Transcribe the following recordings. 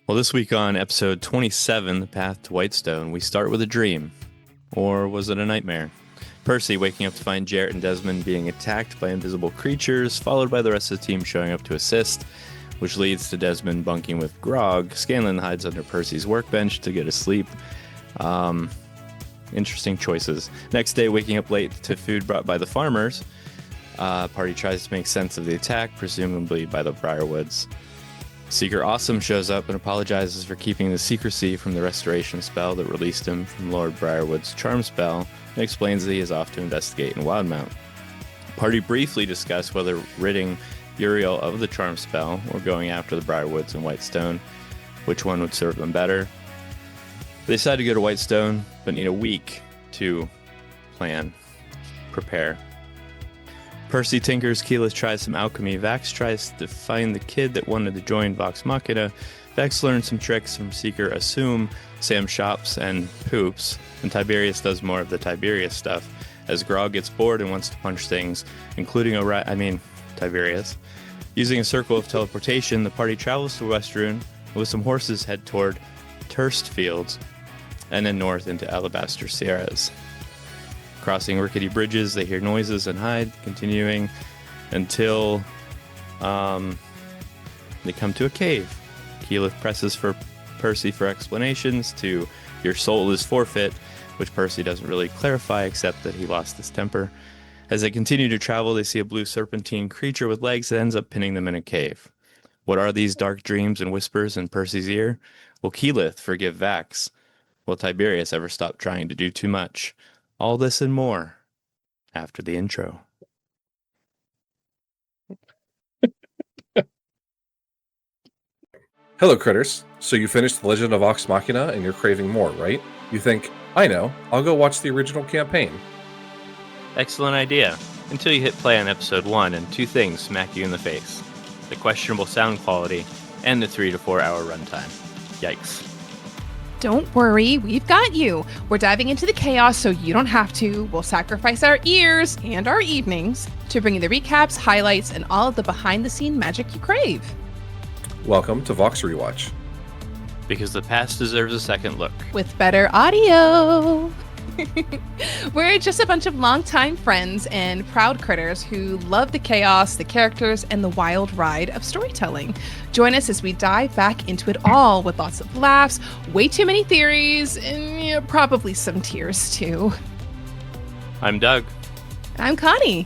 Well, this week on episode 27, The Path to Whitestone, we start with a dream. Or was it a nightmare? Percy waking up to find Jarrett and Desmond being attacked by invisible creatures, followed by the rest of the team showing up to assist, which leads to Desmond bunking with Grog. Scanlan hides under Percy's workbench to get asleep. Interesting choices. Next day, waking up late to food brought by the farmers. Party tries to make sense of the attack, presumably by the Briarwoods. Seeker Awesome shows up and apologizes for keeping the secrecy from the restoration spell that released him from Lord Briarwood's charm spell, and explains that he is off to investigate in Wildmount. Party briefly discuss whether ridding Uriel of the charm spell or going after the Briarwoods and Whitestone, which one would serve them better. They decide to go to Whitestone, but need a week to prepare. Percy tinkers, Keyleth tries some alchemy, Vax tries to find the kid that wanted to join Vox Machina, Vex learns some tricks from Seeker Assume, Sam shops and poops, and Tiberius does more of the Tiberius stuff, as Grog gets bored and wants to punch things, including Tiberius. Using a circle of teleportation, the party travels to Westruun, and with some horses head toward Turst Fields, and then north into Alabaster Sierras. Crossing rickety bridges, they hear noises and hide, continuing until they come to a cave. Keyleth presses for Percy for explanations to "your soul is forfeit," which Percy doesn't really clarify except that he lost his temper. As they continue to travel, they see a blue serpentine creature with legs that ends up pinning them in a cave. What are these dark dreams and whispers in Percy's ear? Will Keyleth forgive Vax? Will Tiberius ever stop trying to do too much? All this and more after the intro. Hello, critters. So you finished The Legend of Vox Machina and you're craving more, right? You think, I know, I'll go watch the original campaign. Excellent idea. Until you hit play on episode 1 and two things smack you in the face. The questionable sound quality and the 3 to 4 hour runtime. Yikes. Don't worry, we've got you. We're diving into the chaos so you don't have to. We'll sacrifice our ears and our evenings to bring you the recaps, highlights, and all of the behind-the-scene magic you crave. Welcome to Vox Rewatch. Because the past deserves a second look. With better audio. We're just a bunch of longtime friends and proud critters who love the chaos, the characters, and the wild ride of storytelling. Join us as we dive back into it all with lots of laughs, way too many theories, and probably some tears too. I'm Doug. I'm Connie.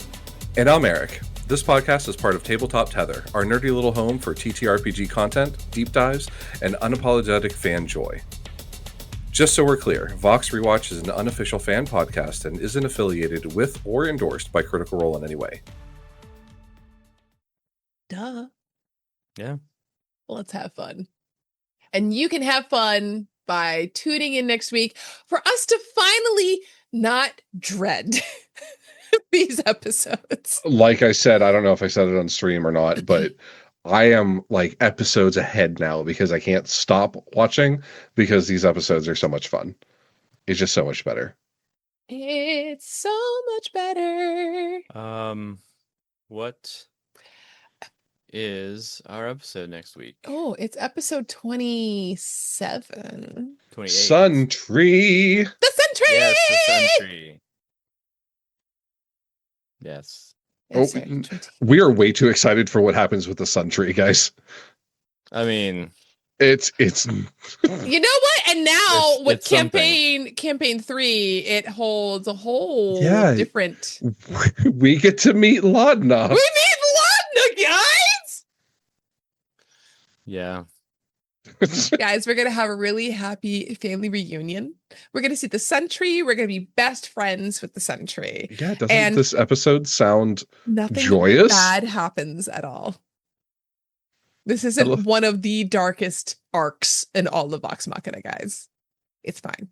And I'm Eric. This podcast is part of Tabletop Tether, our nerdy little home for TTRPG content, deep dives, and unapologetic fan joy. Just so we're clear, Vox Rewatch is an unofficial fan podcast and isn't affiliated with or endorsed by Critical Role in any way. Duh. Yeah. Well, let's have fun. And you can have fun by tuning in next week for us to finally not dread these episodes. Like I said, I don't know if I said it on stream or not, but I am like episodes ahead now because I can't stop watching because these episodes are so much fun. It's just so much better. It's so much better. What is our episode next week? Oh, it's episode 27. 28. Sun Tree. The Sun Tree! Yes, the Sun Tree. Yes. Yes, Oh, sorry. we are way too excited for what happens with the Sun Tree, guys. I mean, it's You know what? And now with it's campaign 3, it holds a whole different. we get to meet Laudna. We meet Laudna, guys! yeah. Guys, we're going to have a really happy family reunion. We're going to see the Sun Tree. We're going to be best friends with the Sun Tree. Yeah, doesn't this episode sound nothing joyous? Bad happens at all. This isn't one of the darkest arcs in all of Vox Machina, guys. It's fine.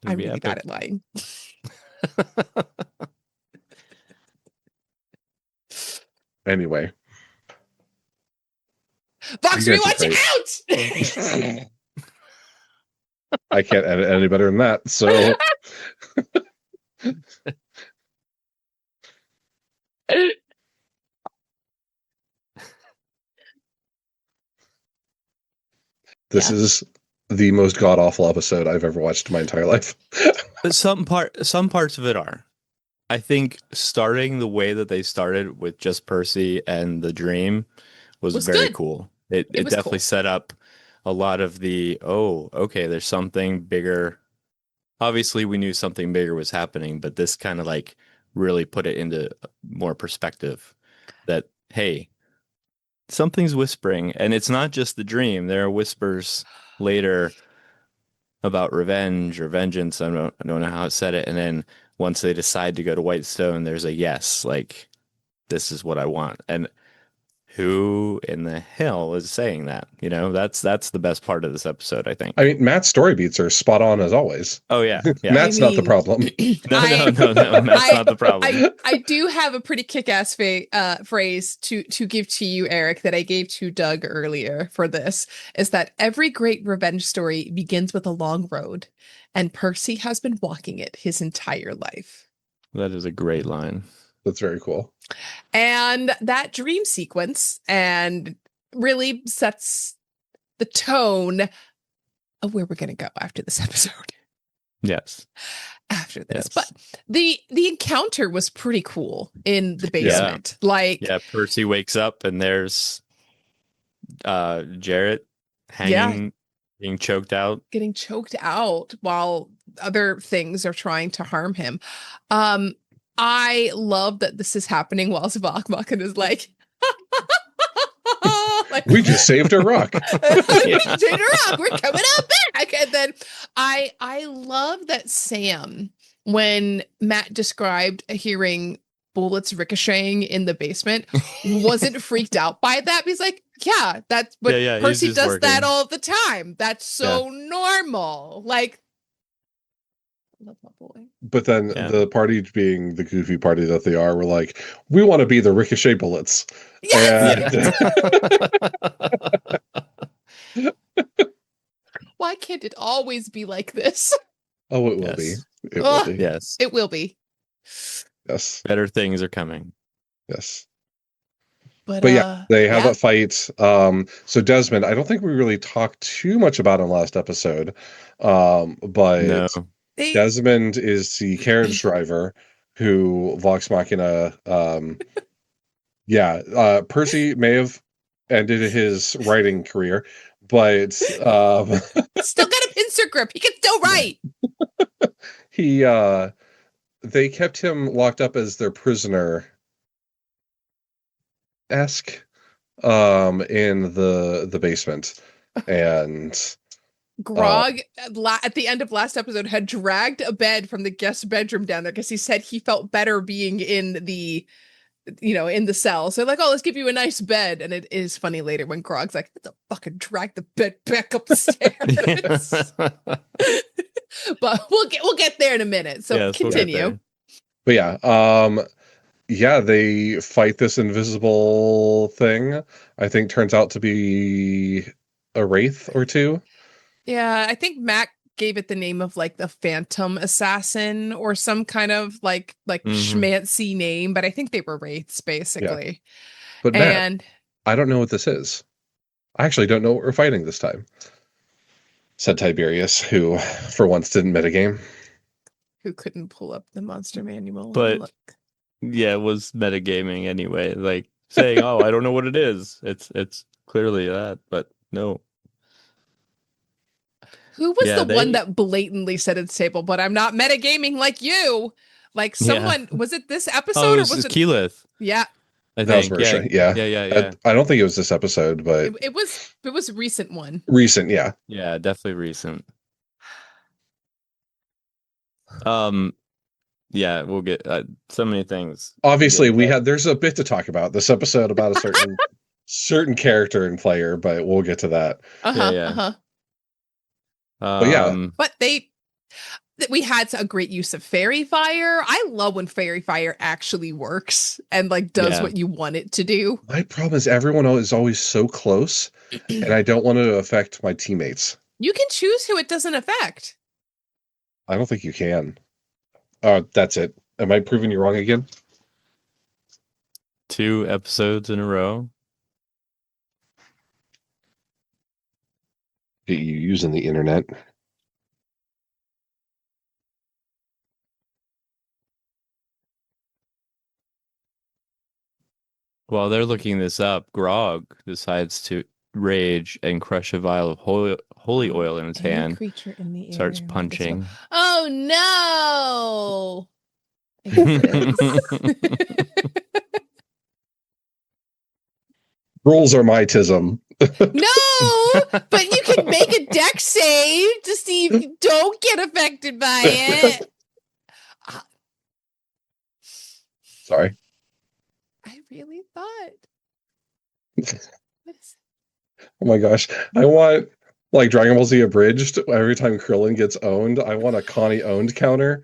I'm really bad at lying. Anyway. Vox Rewatch out! I can't edit any better than that, so This Yeah. is the most god awful episode I've ever watched in my entire life. But some parts of it are. I think starting the way that they started with just Percy and the dream was Was very good. cool. It It was definitely cool. set up a lot of the, oh, okay, there's something bigger. Obviously, we knew something bigger was happening, but this kind of like really put it into more perspective that, hey, something's whispering, and it's not just the dream. There are whispers later about revenge or vengeance. I don't know how it said it. And then once they decide to go to Whitestone, there's a yes, like this is what I want. And who in the hell is saying that? You know, that's the best part of this episode, I I think. mean, Matt's story beats are spot on as always. Oh yeah, yeah. I Matt's not the mean, problem. No, no, I no, no. That's I not the problem. I do have a pretty kick-ass phrase to give to you, Eric, that I gave to Doug earlier for this, is that every great revenge story begins with a long road, and Percy has been walking it his entire life. That is a great line. That's very cool. And that dream sequence and really sets the tone of where we're going to go after this episode. Yes. After this. Yes. But the encounter was pretty cool in the basement. Yeah, Percy wakes up and there's Jarrett hanging, being choked out. Getting choked out while other things are trying to harm him. I love that this is happening while Svakmakan is like, We just saved a rock. we saved a rock. We're coming up back. And then I love that Sam, when Matt described hearing bullets ricocheting in the basement, wasn't freaked out by that. He's like, yeah, that's what Percy does that all the time. That's so normal. Like, I love my boy. But then the party, being the goofy party that they are, were like, we want to be the ricochet bullets. Yes! Why can't it always be like this? Oh, it will be. It will be. Yes. It will be. Yes. Better things are coming. Yes. But yeah, they have that fight. So Desmond, I don't think we really talked too much about him last episode. But no. Desmond is the carriage driver who Vox Machina. Percy may have ended his writing career, but still got a pincer grip. He can still write. They kept him locked up as their prisoner esque in the basement, and Grog at the end of last episode had dragged a bed from the guest bedroom down there because he said he felt better being in the cell. So like, oh, let's give you a nice bed. And it is funny later when Grog's like, let's fucking drag the bed back up the stairs. But we'll get there in a minute. So continue. But they fight this invisible thing. I think turns out to be a wraith or two. Yeah, I think Mac gave it the name of like the Phantom Assassin or some kind of like schmancy name, but I think they were wraiths basically. Yeah. But Matt, I don't know what this is. I actually don't know what we're fighting this time, said Tiberius, who for once didn't metagame. Who couldn't pull up the monster manual. But yeah, it was metagaming anyway. Like saying, oh, I don't know what it is. It's clearly that, but no. Who was the one that blatantly said it's table, but I'm not metagaming like you? Like someone, was it this episode or was it Keyleth? Yeah. I think. That was Marsha. Yeah. I don't think it was this episode, but it was a recent one. Recent, yeah. Yeah, definitely recent. Yeah, we'll get so many things. Obviously, there's a bit to talk about this episode about a certain character and player, but we'll get to that. But we had a great use of fairy fire. I love when fairy fire actually works and like does what you want it to do. My problem is everyone is always so close, and I don't want to affect my teammates. You can choose who it doesn't affect. I don't think you can. That's it. Am I proving you wrong again? 2 episodes in a row. Get you using the internet. While they're looking this up, Grog decides to rage and crush a vial of holy oil in his Any hand. creature in the Starts area with this punching. Oh no! I hate this. Rules are my tism. No, but you can make a deck save to see if you don't get affected by it. Sorry. I really thought. What is Oh my gosh. I want like Dragon Ball Z abridged. Every time Krillin gets owned, I want a Connie owned counter.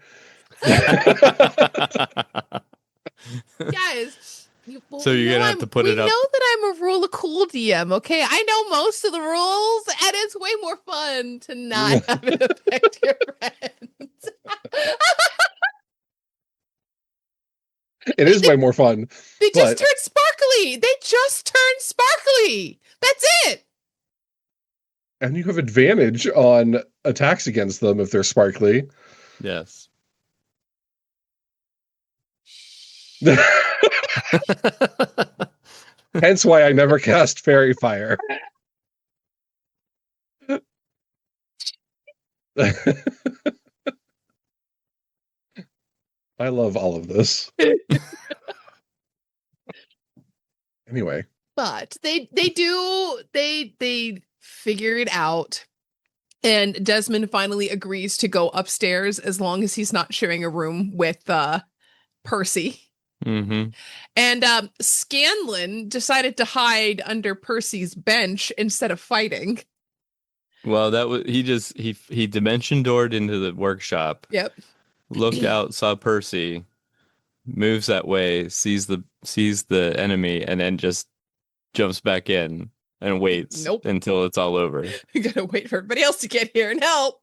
Guys, So you're gonna have to put it up. We know that I'm a rule of cool DM, okay? I know most of the rules, and it's way more fun to not have it affect your friends. It is way more fun. They just turned sparkly. They just turned sparkly. That's it. And you have advantage on attacks against them if they're sparkly. Yes. Hence why I never cast Fairy Fire. I love all of this. Anyway. But they figure it out. And Desmond finally agrees to go upstairs as long as he's not sharing a room with Percy. Mm-hmm. And Scanlan decided to hide under Percy's bench instead of fighting. Well, that was he dimension doored into the workshop. Yep. Looked out, saw Percy, moves that way, sees the enemy, and then just jumps back in and waits until it's all over. You gotta wait for everybody else to get here and help.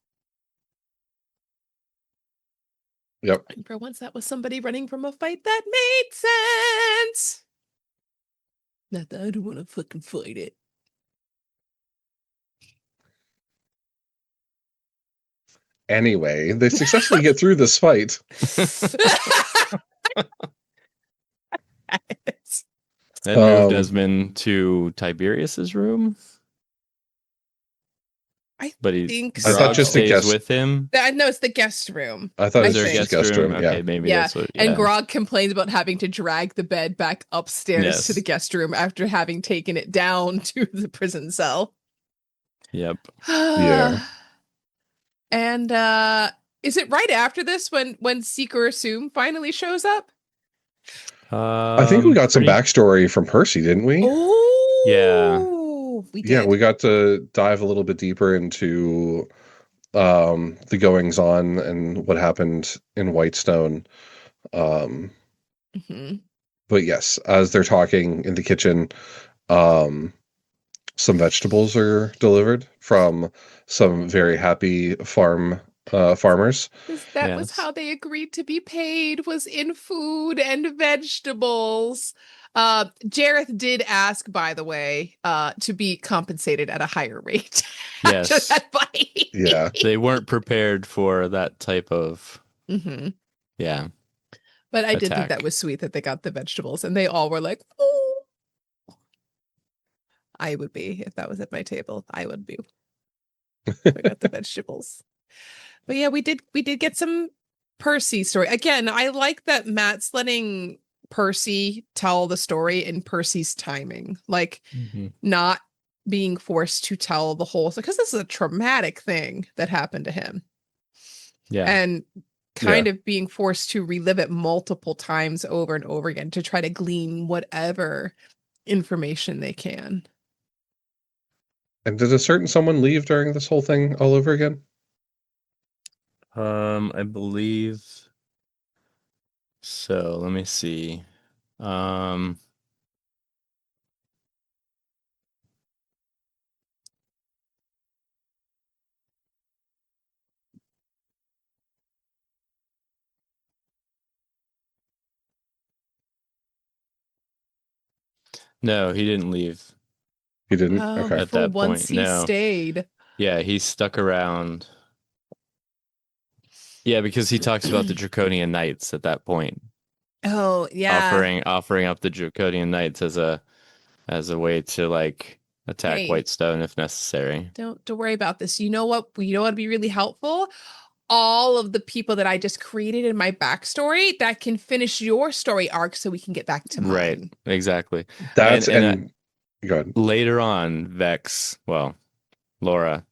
Yep. And for once, that was somebody running from a fight that made sense. Not that I don't want to fucking fight it. Anyway, they successfully get through this fight. And move Desmond to Tiberius's room. I thought just the guest with him. No, it's the guest room. I thought it was just guest room. Okay, maybe that's what. Yeah. And Grog complains about having to drag the bed back upstairs to the guest room after having taken it down to the prison cell. Yep. Yeah. And is it right after this when Seeker Assume finally shows up? I think we got some backstory from Percy, didn't we? Oh, yeah. We did. Yeah, we got to dive a little bit deeper into the goings on and what happened in Whitestone. Mm-hmm. But yes, as they're talking in the kitchen, some vegetables are delivered from some very happy farmers. That was how they agreed to be paid, was in food and vegetables. Jareth did ask, by the way, to be compensated at a higher rate. Yes. After that fight. Yeah. They weren't prepared for that type of yeah. But I did think that was sweet that they got the vegetables and they all were like, oh. I would be if that was at my table. I would be. I got the vegetables. But yeah, we did get some Percy story. Again, I like that Matt's letting Percy tell the story in Percy's timing. Like not being forced to tell the whole, because this is a traumatic thing that happened to him. Yeah. And kind of being forced to relive it multiple times over and over again to try to glean whatever information they can. And did a certain someone leave during this whole thing all over again? I believe so. Let me see. No, he didn't leave. He didn't? Oh, okay. At that once point, he stayed. Yeah, he stuck around. Yeah, because he talks about the Draconian Knights at that point, Oh, yeah. offering up the Draconian Knights as a way to like attack Hey, Whitestone if necessary. don't worry about this. You know what? You know what'd be really helpful? All of the people that I just created in my backstory that can finish your story arc so we can get back to Right, mine. exactly. That's And and go ahead. later on, Vex, well, Laura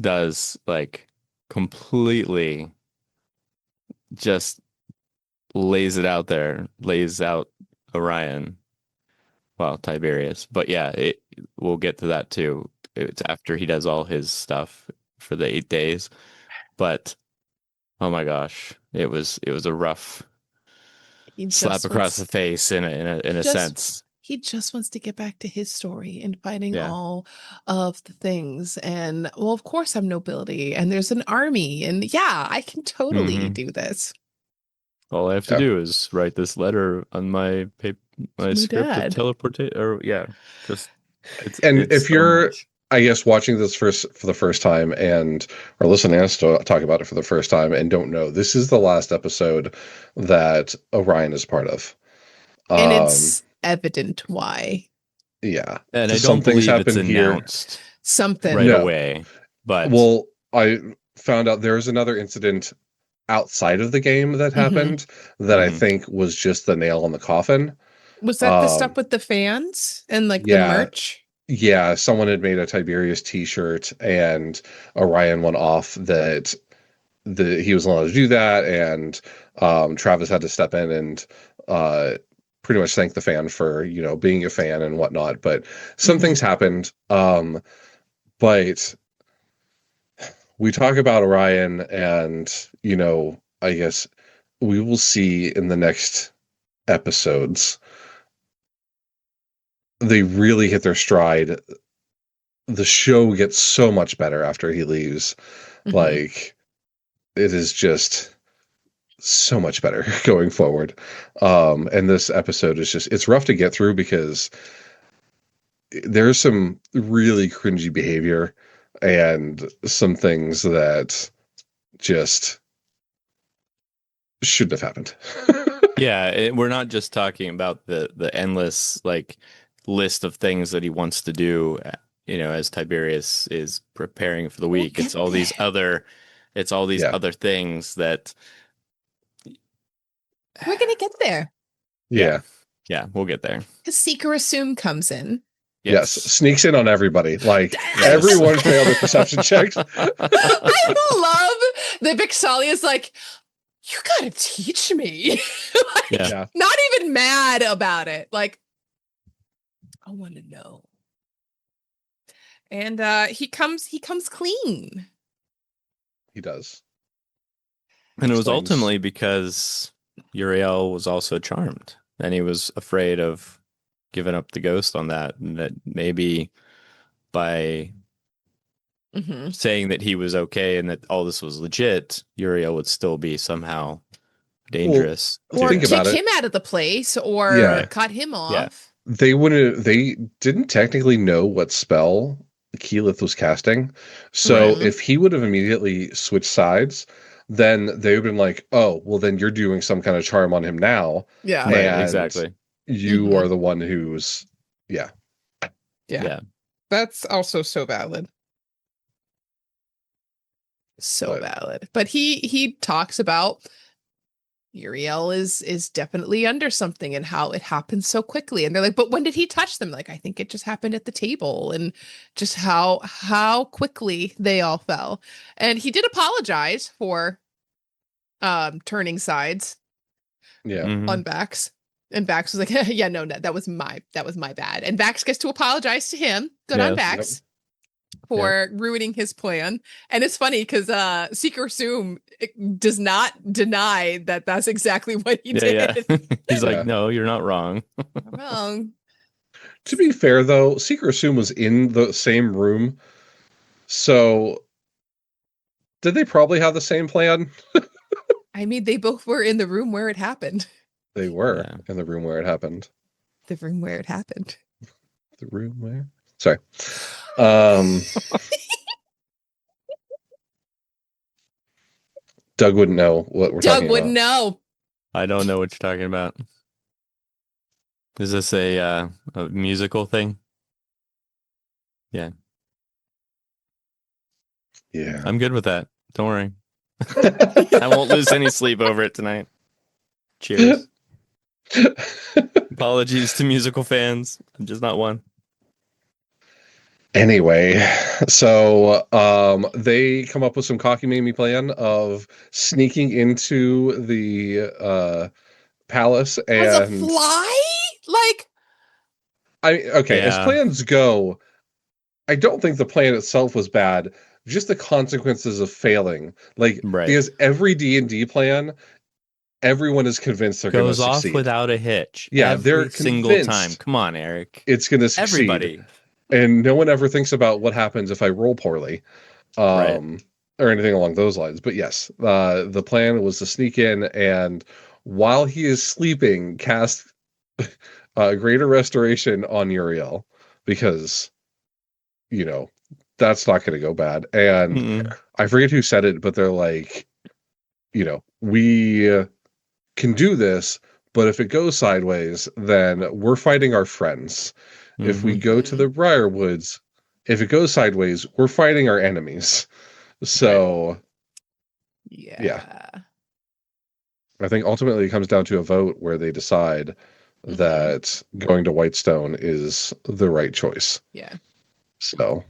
does like completely just lays it out there, lays out Orion, well, Tiberius. But yeah, we'll get to that too. It's after he does all his stuff for the 8 days. But oh my gosh, it was a rough He slap just across the wants face he in a just sense. he just wants to get back to his story and fighting Yeah. all of the things. And well, of course I'm nobility and there's an army and yeah, I can totally Hmm. do this. All I have to Yeah. do is write this letter on my paper, my My script of dad. teleportation. Or yeah, just And it's if so you're, much. I guess, watching this for the first time and or listening to us talk about it for the first time and don't know, this is the last episode that Orion is part of. And Um, it's evident why. yeah, And I some don't things believe it's happen here. announced right Something. No, away, but well, I found out there's another incident outside of the game that Hmm. happened that I mhm. think was just the nail on the coffin. Was that the stuff Um, with the fans and like the yeah, merch? yeah, someone had made a Tiberius T-shirt, and Orion went off that he was allowed to do that, and Travis had to step in and uh, pretty much thank the fan for being a fan and whatnot. But some Hmm. things happened. But we talk about Orion, and I guess we will see in the next episodes. They really hit their stride. The show gets so much better after he leaves. Hmm. Like, it is just so much better going forward. And this episode is just, it's rough to get through because there's some really cringy behavior and some things that just shouldn't have happened. yeah, we're not just talking about the endless like list of things that he wants to do, as Tiberius is preparing for the We'll week. get there. It's all these Yeah. other things that, We're gonna get there. yeah, Yeah. yeah, we'll get there. Because Seeker Assume comes in. Yes. Yes, Sneaks in on everybody. Like, yes. everyone failed their perception checks. I love that Vixalia is like, you gotta teach me. Yeah. Like, Yeah. not even mad about it. Like, I want to know. And he comes clean. He does. And it was Explains. ultimately because Uriel was also charmed, and he was afraid of giving up the ghost on that, and that maybe by Hmm. saying that he was okay and that all this was legit, Uriel would still be somehow Well, dangerous Or think to. about kick it. him out of the place or Yeah. Right. cut him Yeah. off. They didn't technically know what spell Keyleth was casting. So Right. Hmm. if he would have immediately switched sides, then they would have been like, oh, well, then you're doing some kind of charm on him now. Yeah. Right. And Exactly. you Hmm. are the one who's, yeah. Yeah. Yeah. That's also so valid. So But valid. But he talks about Uriel is definitely under something and how it happened so quickly. And they're like, but when did he touch them? Like, I think it just happened at the table and just how quickly they all fell. And he did apologize for turning sides yeah. Hmm. on Vax. And Vax was like, yeah, no, that was my bad. And Vax gets to apologize to him. Good on Yes. Yep. Vax for ruining his plan. And it's funny because Seeker Zoom does not deny that that's exactly what he Yeah. did. Yeah. He's like, Yeah. no, you're not wrong. Wrong. To be fair, though, Secret Assume was in the same room. So did they probably have the same plan? I mean, they both were in the room where it happened. They were Yeah. in the room where it happened. The room where it happened. The room where? Sorry. Um, Doug wouldn't know what we're Doug talking wouldn't about. know. I don't know what you're talking about. Is this a musical thing? Yeah, Yeah. I'm good with that. Don't worry. I won't lose any sleep over it tonight. Cheers. Apologies to musical fans. I'm just not one. Anyway, so they come up with some cockamamie plan of sneaking into the palace, As a and fly? Like, as Yeah, plans go, I don't think the plan itself was bad, just the consequences of failing. Like, right. because every D&D plan, everyone is convinced they're going to Goes off succeed. without a hitch Yeah, they're every single time. convinced Come on, Eric. it's going to succeed. Everybody. And no one ever thinks about what happens if I roll poorly, Right. um, or anything along those lines. But yes, the plan was to sneak in, and while he is sleeping, cast greater restoration on Uriel, because that's not going to go bad. And Mm-mm. I forget who said it, but they're like, we can do this, but if it goes sideways, then we're fighting our friends. If we Mm-hmm. go to the Briarwoods, if it goes sideways, we're fighting our enemies. So, yeah, yeah. I think ultimately it comes down to a vote where they decide that going to Whitestone is the right choice. Yeah. So,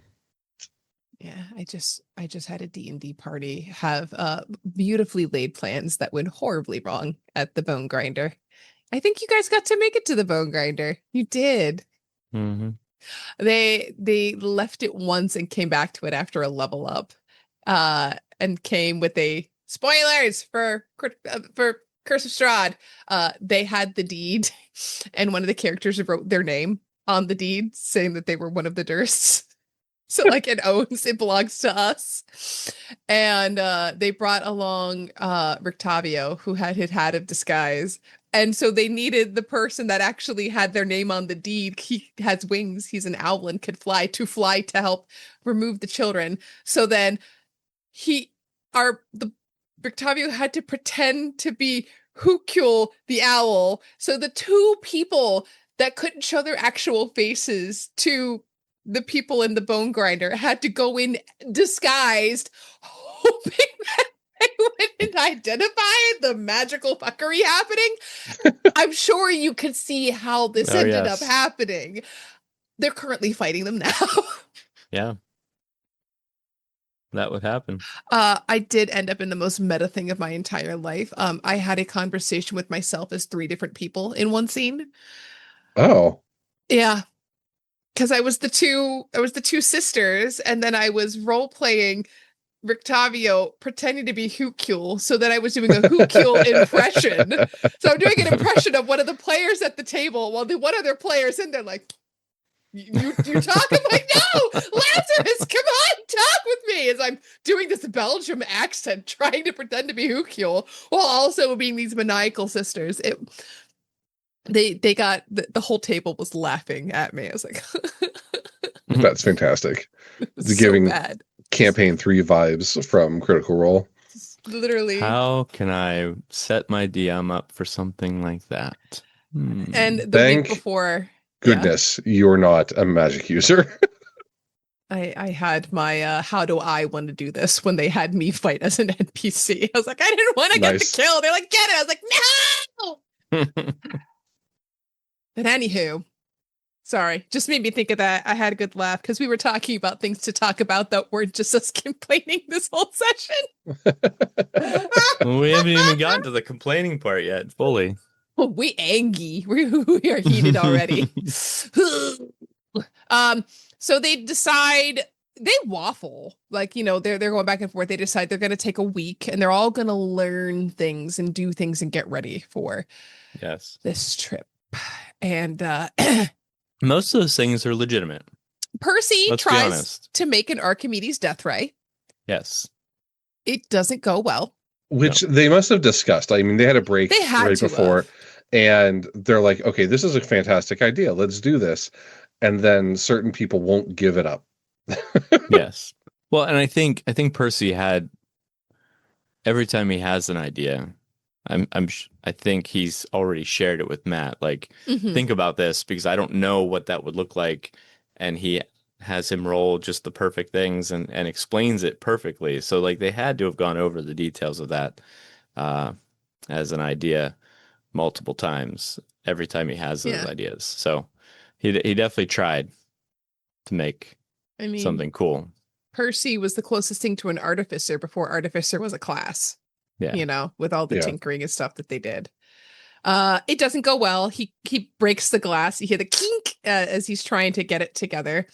Yeah, I just had a D&D party have beautifully laid plans that went horribly wrong at the Bone Grinder. I think you guys got to make it to the Bone Grinder. You did. Mm-hmm. They left it once and came back to it after a level up. And came with a spoilers for Curse of Strahd. They had the deed and one of the characters wrote their name on the deed saying that they were one of the Dursts. So like it belongs to us. And they brought along Rictavio, who had his hat of disguise. And so they needed the person that actually had their name on the deed. He has wings, he's an owl and could fly to help remove the children. So then the Rictavio had to pretend to be Hukul the owl. So the two people that couldn't show their actual faces to the people in the Bone Grinder had to go in disguised, hoping that they wouldn't identify the magical fuckery happening. I'm sure you could see how this Oh, ended up yes. happening. They're currently fighting them now. Yeah. That would happen. I did end up in the most meta thing of my entire life. I had a conversation with myself as three different people in one scene. oh, Yeah. Because I was the two sisters, and then I was role playing Rictavio pretending to be Hukul, so that I was doing a Hukul impression. So I'm doing an impression of one of the players at the table while the one other player's in there like, you talk? I'm like, no, Lazarus, come on, talk with me. As I'm doing this Belgium accent, trying to pretend to be Hukul while also being these maniacal sisters. They got the whole table was laughing at me. I was like, that's fantastic. It's so giving bad. campaign 3 vibes from Critical Role. Literally. How can I set my DM up for something like that? And the week Thank before, goodness you're not a magic user. I had my how do I want to do this when they had me fight as an NPC. I was like, I didn't want to get the Nice. kill. They're like, get it. I was like, no. But anywho, sorry, just made me think of that. I had a good laugh because we were talking about things to talk about that weren't just us complaining this whole session. Well, we haven't even gotten to the complaining part yet, fully. We angry. We are heated already. So they decide they waffle. Like, they're going back and forth. They decide they're gonna take a week and they're all gonna learn things and do things and get ready for Yes. this trip. And Most of those things are legitimate. Percy Let's be tries honest. to make an Archimedes death ray. Yes. It doesn't go well. Which they must have discussed. I mean, they had a break They had right to before, have. and they're like, okay, this is a fantastic idea. Let's do this. And then certain people won't give it up. Yes. Well, and I think Percy had every time he has an idea, I think he's already shared it with Matt. Like, Mhm. think about this because I don't know what that would look like, and he has him roll just the perfect things and explains it perfectly. So like they had to have gone over the details of that uh, as an idea multiple times every time he has those Yeah. ideas. So he definitely tried to make I mean, something cool. Percy was the closest thing to an artificer before artificer was a class, Yeah. with all the Yeah. tinkering and stuff that they did. It doesn't go well. He breaks the glass. You hear the kink as he's trying to get it together.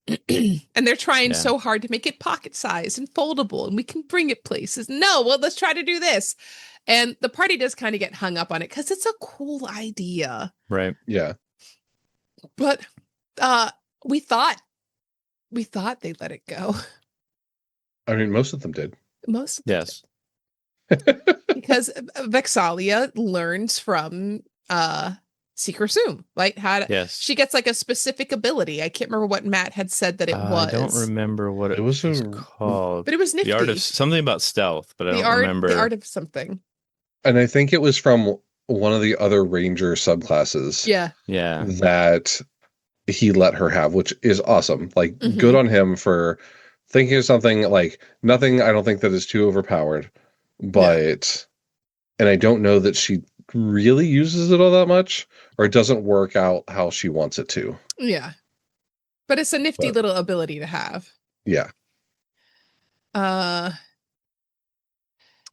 And they're trying Yeah. so hard to make it pocket sized and foldable and we can bring it places. No, well, let's try to do this. And the party does kind of get hung up on it because it's a cool idea. Right. Yeah. But we thought they let it go. I mean, most of them did. Most of them Yes. did. Because Vexalia learns from Seeker Zoom, right? Yes. She gets like a specific ability. I can't remember what Matt had said that it was. I don't remember what it It was was a- called. But it was nifty. The art of something about stealth, but I the don't remember. art of something. And I think it was from one of the other Ranger subclasses Yeah. Yeah. that he let her have, which is awesome. Like, Mhm. good on him for thinking of something like nothing. I don't think that is too overpowered, but and I don't know that she really uses it all that much, or it doesn't work out how she wants it to. Yeah. But it's a nifty But- little ability to have. Yeah.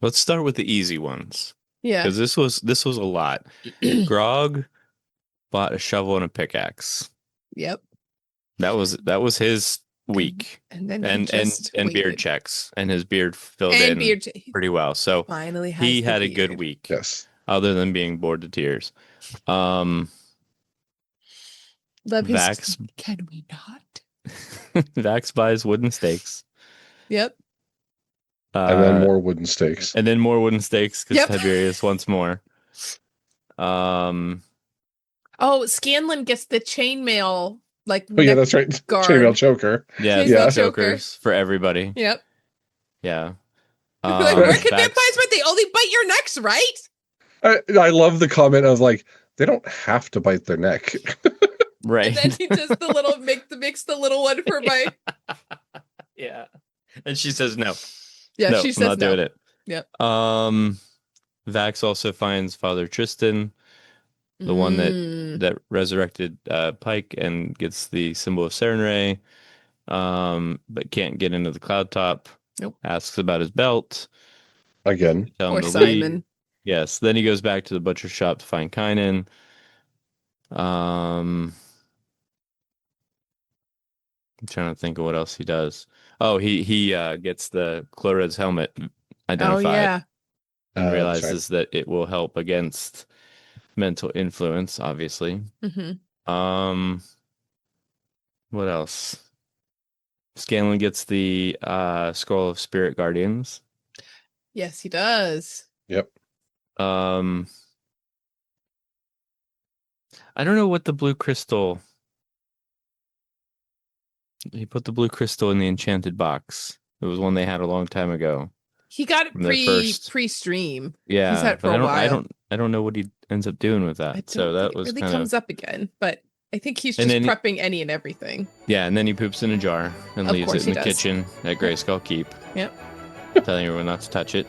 Let's start with the easy ones Yeah. because this was a lot. Grog bought a shovel and a pickaxe. Yep. That was his week. And then And he just beard waited. checks, and his beard filled And in beard pretty well. So finally has he the had a good beard. week, Yes. other than being bored to tears. Love his Vax can we not? Vax buys wooden stakes. Yep. And then more wooden stakes. And then more wooden stakes because Yep. Tiberius wants more. Oh, Scanlan gets the chainmail Oh yeah, that's right. guard. Chainmail choker. Yeah, Chainmail the choker. chokers for everybody. Yep. Yeah. Like, where can Vax- vampires bite? They only bite your necks, right? I love the comment of like, they don't have to bite their neck. Right. And then he does the little mix the little one for my. Yeah. And she says no. Yeah, No, she I'm says not no. doing it. Yep. Vax also finds Father Tristan, the one that resurrected Pike and gets the symbol of Serenray, but can't get into the cloud top. Nope. Asks about his belt. Again. Tell him Or to Simon. leave. Yes. Then he goes back to the butcher shop to find Kynan. I'm trying to think of what else he does. Oh, he gets the Clored's helmet identified. Oh yeah. And That's realizes that it will help against mental influence, obviously. Mm-hmm. What else? Scanlan gets the Scroll of Spirit Guardians. Yes, he does. Yep. I don't know what the blue crystal. He put the blue crystal in the enchanted box. It was one they had a long time ago. He got it From their first- pre-stream. Yeah, He's had it for but a while. I don't know what he ends up doing with I that. don't So that think was it really kind comes of up again, but I think he's And just then prepping any and everything. yeah. And then he poops in a jar and Of leaves course it in he the does. kitchen at Grayskull Keep. Yep. Telling everyone not to touch it.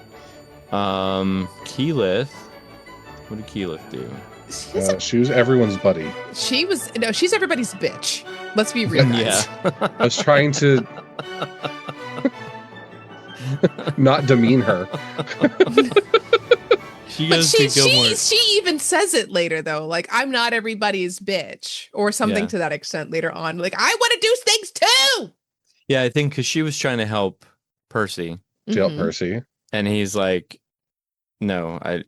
Keyleth. What did Keyleth do? She was everyone's buddy. She's everybody's bitch. Let's be real, guys. Yeah. I was trying to not demean her. She But goes she to Gilmore. she even says it later though, like I'm not everybody's bitch or something Yeah. to that extent later on. Like I want to do things too. Yeah, I think because she was trying to help Percy, Jail Mhm. Percy. and he's like, "No, I."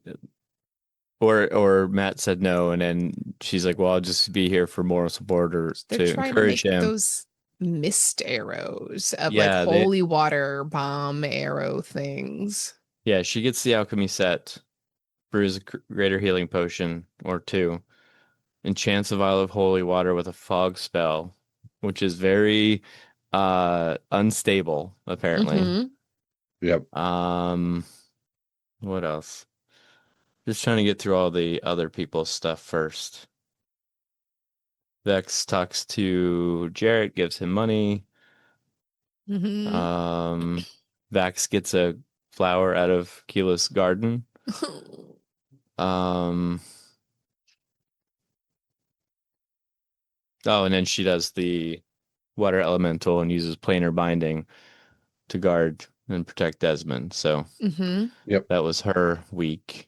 Or Matt said no, and then she's like, "Well, I'll just be here for moral support or They're to trying encourage to make him." those mist arrows of Yeah, like they- holy water bomb arrow things. Yeah, she gets the alchemy set, brews a greater healing potion or two, enchants a vial of holy water with a fog spell, which is very unstable, apparently. Mhm. Yep. What else? Just trying to get through all the other people's stuff first. Vex talks to Jarrett, gives him money. Mm-hmm. Vax gets a flower out of Keela's garden. Um, and then she does the water elemental and uses planar binding to guard and protect Desmond. So Mm-hmm. Yep. that was her week.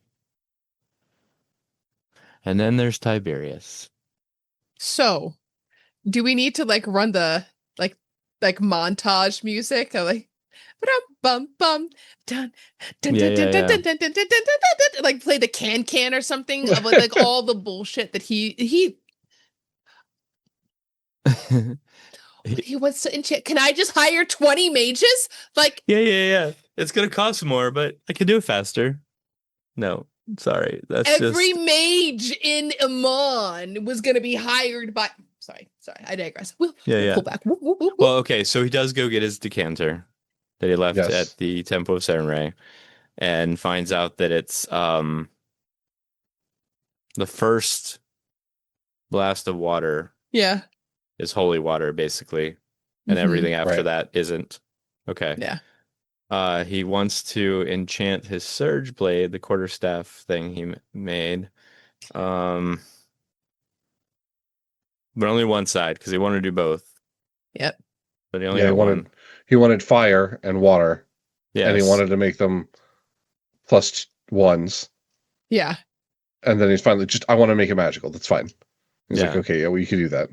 And then there's Tiberius. So, do we need to run the like montage music? Of bum bum dun dun Yeah, dun dun dun yeah, dun dun dun dun dun dun dun, like play the can or something of like all the bullshit that he yeah. he wants to enchant. Can I just hire 20 mages? Like Yeah. It's gonna cost more, but I can do it faster. No, sorry. That's every just mage in Amon was gonna be hired by. Sorry, I digress. We'll yeah. pull back. Whoop, whoop, whoop, whoop. Well, okay, so he does go get his decanter that he left Yes. at the Temple of Serenray and finds out that it's the first blast of water Yeah. is holy water, basically, and Mhm. everything after Right. that isn't. Okay. Yeah. He wants to enchant his Surge Blade, the quarterstaff thing he made. But only one side because he wanted to do both. Yep. But he only Yeah, got one. he wanted fire and water, and he Yes. wanted to make them plus ones. Yeah. And then he's finally just, I want to make it magical. That's fine. He's like, Yeah. okay, yeah, well, you can do that.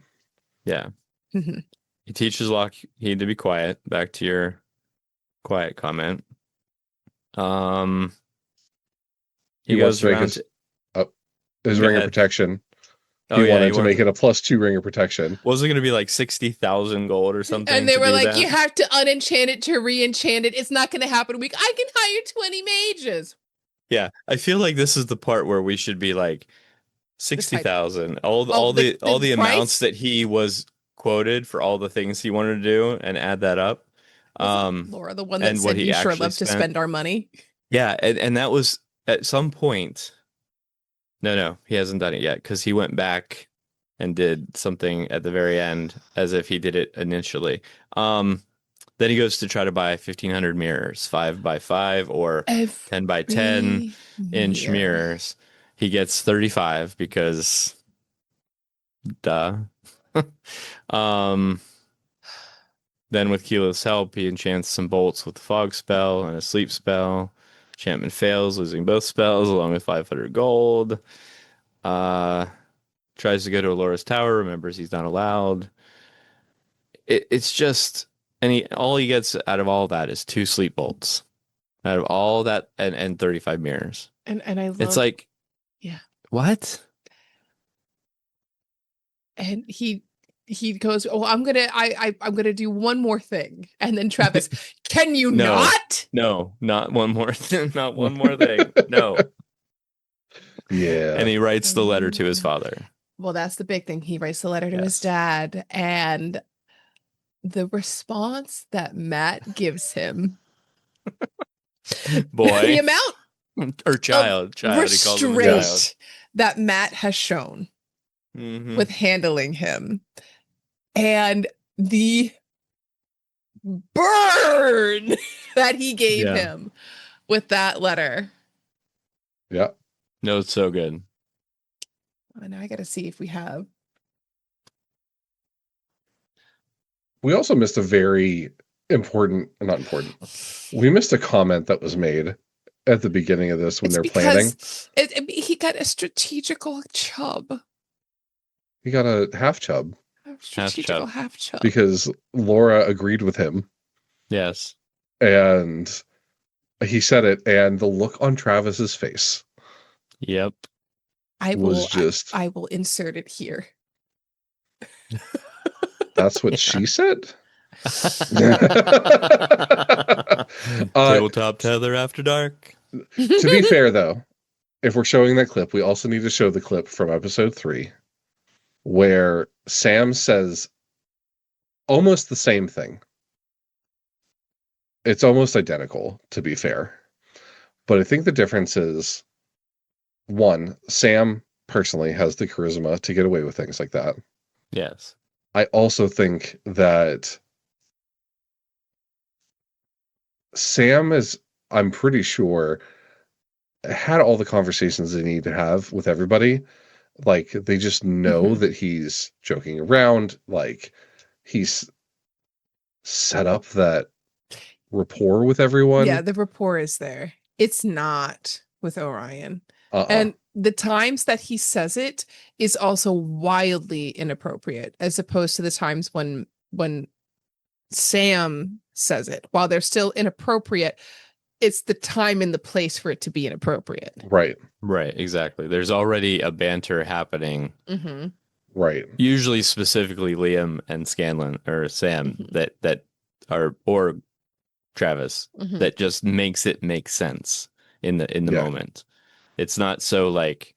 Yeah. Mhm. He teaches Lockheed to be quiet. Back to your quiet comment. He wants goes to make around. his Go ring of ahead. protection. Oh He yeah, wanted to make it a +2 ring of protection. wasn't going to be like 60,000 gold or something. And they to were do like, that? you have to unenchant it to re-enchant it. It's not going to happen a week. I can hire 20 mages. Yeah, I feel like this is the part where we should be like 60,000. All the the amounts price? that he was quoted for all the things he wanted to do, and add that up. Wasn't Laura the one that And what said he you sure actually love to spent. spend our money? Yeah, and that was at some point. No, he hasn't done it yet because he went back and did something at the very end as if he did it initially. Then he goes to try to buy 1,500 mirrors, 5x5 or 10x10 inch mirrors. He gets 35 because, duh. Then with Keela's help, he enchants some bolts with the fog spell and a sleep spell. Enchantment fails, losing both spells along with 500 gold. Tries to go to Alora's tower, remembers he's not allowed. It's just, and all he gets out of all that is 2 sleep bolts. Out of all that, and 35 mirrors. And I love It's like, yeah. What? And he goes, "Oh, I'm gonna do one more thing." And then Travis, "Can you No. not?" No, not one more not one more thing. No. Yeah. And he writes the letter to his father. Well, that's the big thing. He writes the letter to his Yes. dad, and the response that Matt gives him, Boy. the amount or child. He calls him a child. restraint that Matt has shown Mhm. with handling him, and the burn that he gave Yeah. him with that letter. Yeah. No, it's so good. Oh, now I got to see if we have. We also missed a very not important. We missed a comment that was made at the beginning of this when It's they're because planning. he got a strategical chub. He got a half chub A strategical half chub. because Laura agreed with him. Yes. And he said it, and the look on Travis's face. Yep. I will insert it here. That's what she said? Tabletop Tether After Dark. To be fair, though, if we're showing that clip, we also need to show the clip from episode 3 where Sam says almost the same thing. It's almost identical, to be fair. But I think the difference is, one, Sam personally has the charisma to get away with things like that. Yes. I also think that Sam is, I'm pretty sure, had all the conversations they need to have with everybody. Like, they just know that he's joking around. Like, he's set up that rapport with everyone. Yeah, the rapport is there. It's not with Orion. Uh-uh. And the times that he says it is also wildly inappropriate, as opposed to the times when Sam says it. While they're still inappropriate, it's the time and the place for it to be inappropriate. Right. Right, exactly. There's already a banter happening. Mm-hmm. Right. Usually specifically Liam and Scanlan or Sam that are, or Travis, that just makes it make sense in the Yeah. moment. It's not so like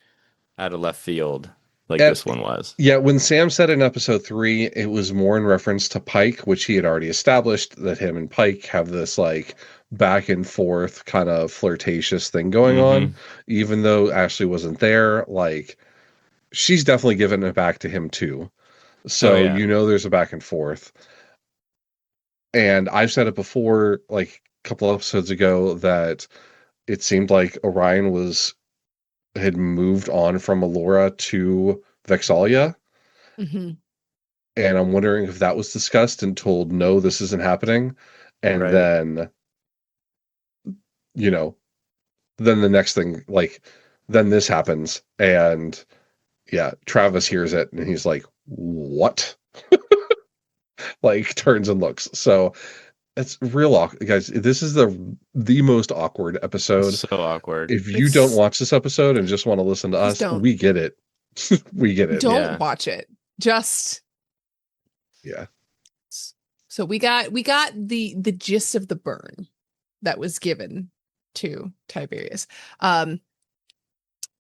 out of left field like And- this one was. Yeah, when Sam said in episode 3, it was more in reference to Pike, which he had already established that him and Pike have this like back and forth kind of flirtatious thing going on. Even though Ashley wasn't there, like, she's definitely given it back to him too. So Oh, yeah. you know there's a back and forth. And I've said it before, like a couple episodes ago, that it seemed like Orion had moved on from Allura to Vexalia. Mm-hmm. And I'm wondering if that was discussed and told, no, this isn't happening. And Right. then, you know, then the next thing, like, then this happens. And yeah, Travis hears it and he's like, what? Like, turns and looks. So it's real awkward. Guys, this is the most awkward episode. So awkward. If you don't watch this episode and just want to listen to us, don't. we get it. We get it. Don't watch it. Just Yeah. so we got the gist of the burn that was given to Tiberius.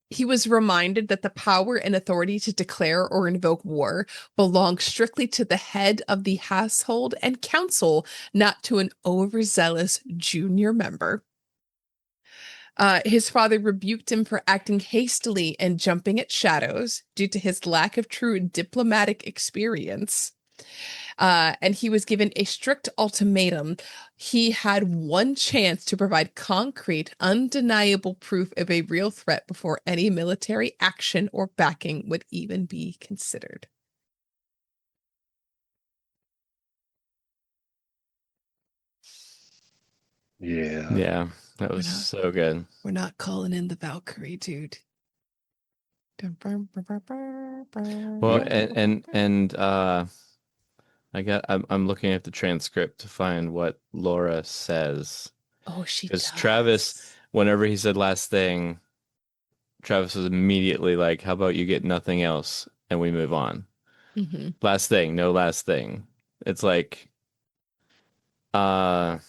He was reminded that the power and authority to declare or invoke war belongs strictly to the head of the household and council, not to an overzealous junior member. His father rebuked him for acting hastily and jumping at shadows due to his lack of true diplomatic experience. And he was given a strict ultimatum. He had one chance to provide concrete, undeniable proof of a real threat before any military action or backing would even be considered. Yeah. Yeah, that was so good. We're not calling in the Valkyrie, dude. Well, and I'm looking at the transcript to find what Laura says. Oh, she Because does. Travis, whenever he said last thing, Travis was immediately like, "How about you get nothing else and we move on?" Mm-hmm. Last thing, no last thing. It's like, and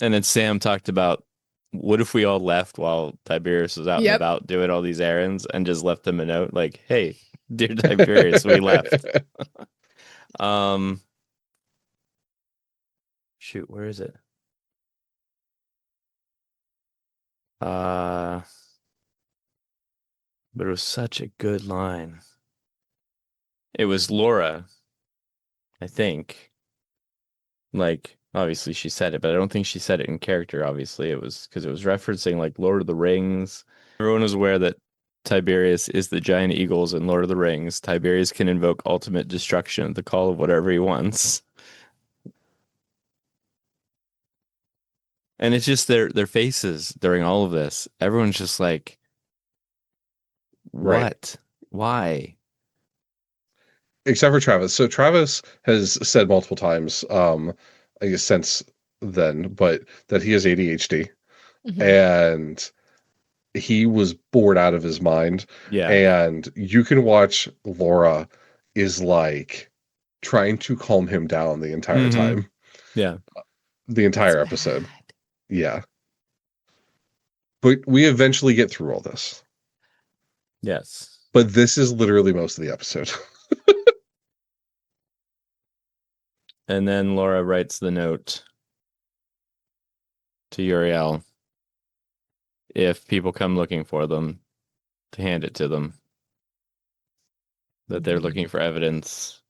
then Sam talked about, what if we all left while Tiberius was out and about doing all these errands and just left him a note like, "Hey, dear Tiberius, we left." Shoot, where is it? But it was such a good line. It was Laura, I think. Like, obviously she said it, but I don't think she said it in character, obviously. It was because it was referencing like Lord of the Rings. Everyone was aware that Tiberius is the giant eagles in Lord of the Rings. Tiberius can invoke ultimate destruction at the call of whatever he wants. And it's just their faces during all of this. Everyone's just like, what? Right. Why? Except for Travis. So Travis has said multiple times, I guess since then, but that he has ADHD. Mm-hmm. And he was bored out of his mind. Yeah. And you can watch Laura is like trying to calm him down the entire time. Yeah. The entire episode. Yeah. But we eventually get through all this. Yes. But this is literally most of the episode. And then Laura writes the note to Uriel if people come looking for them to hand it to them. That they're looking for evidence.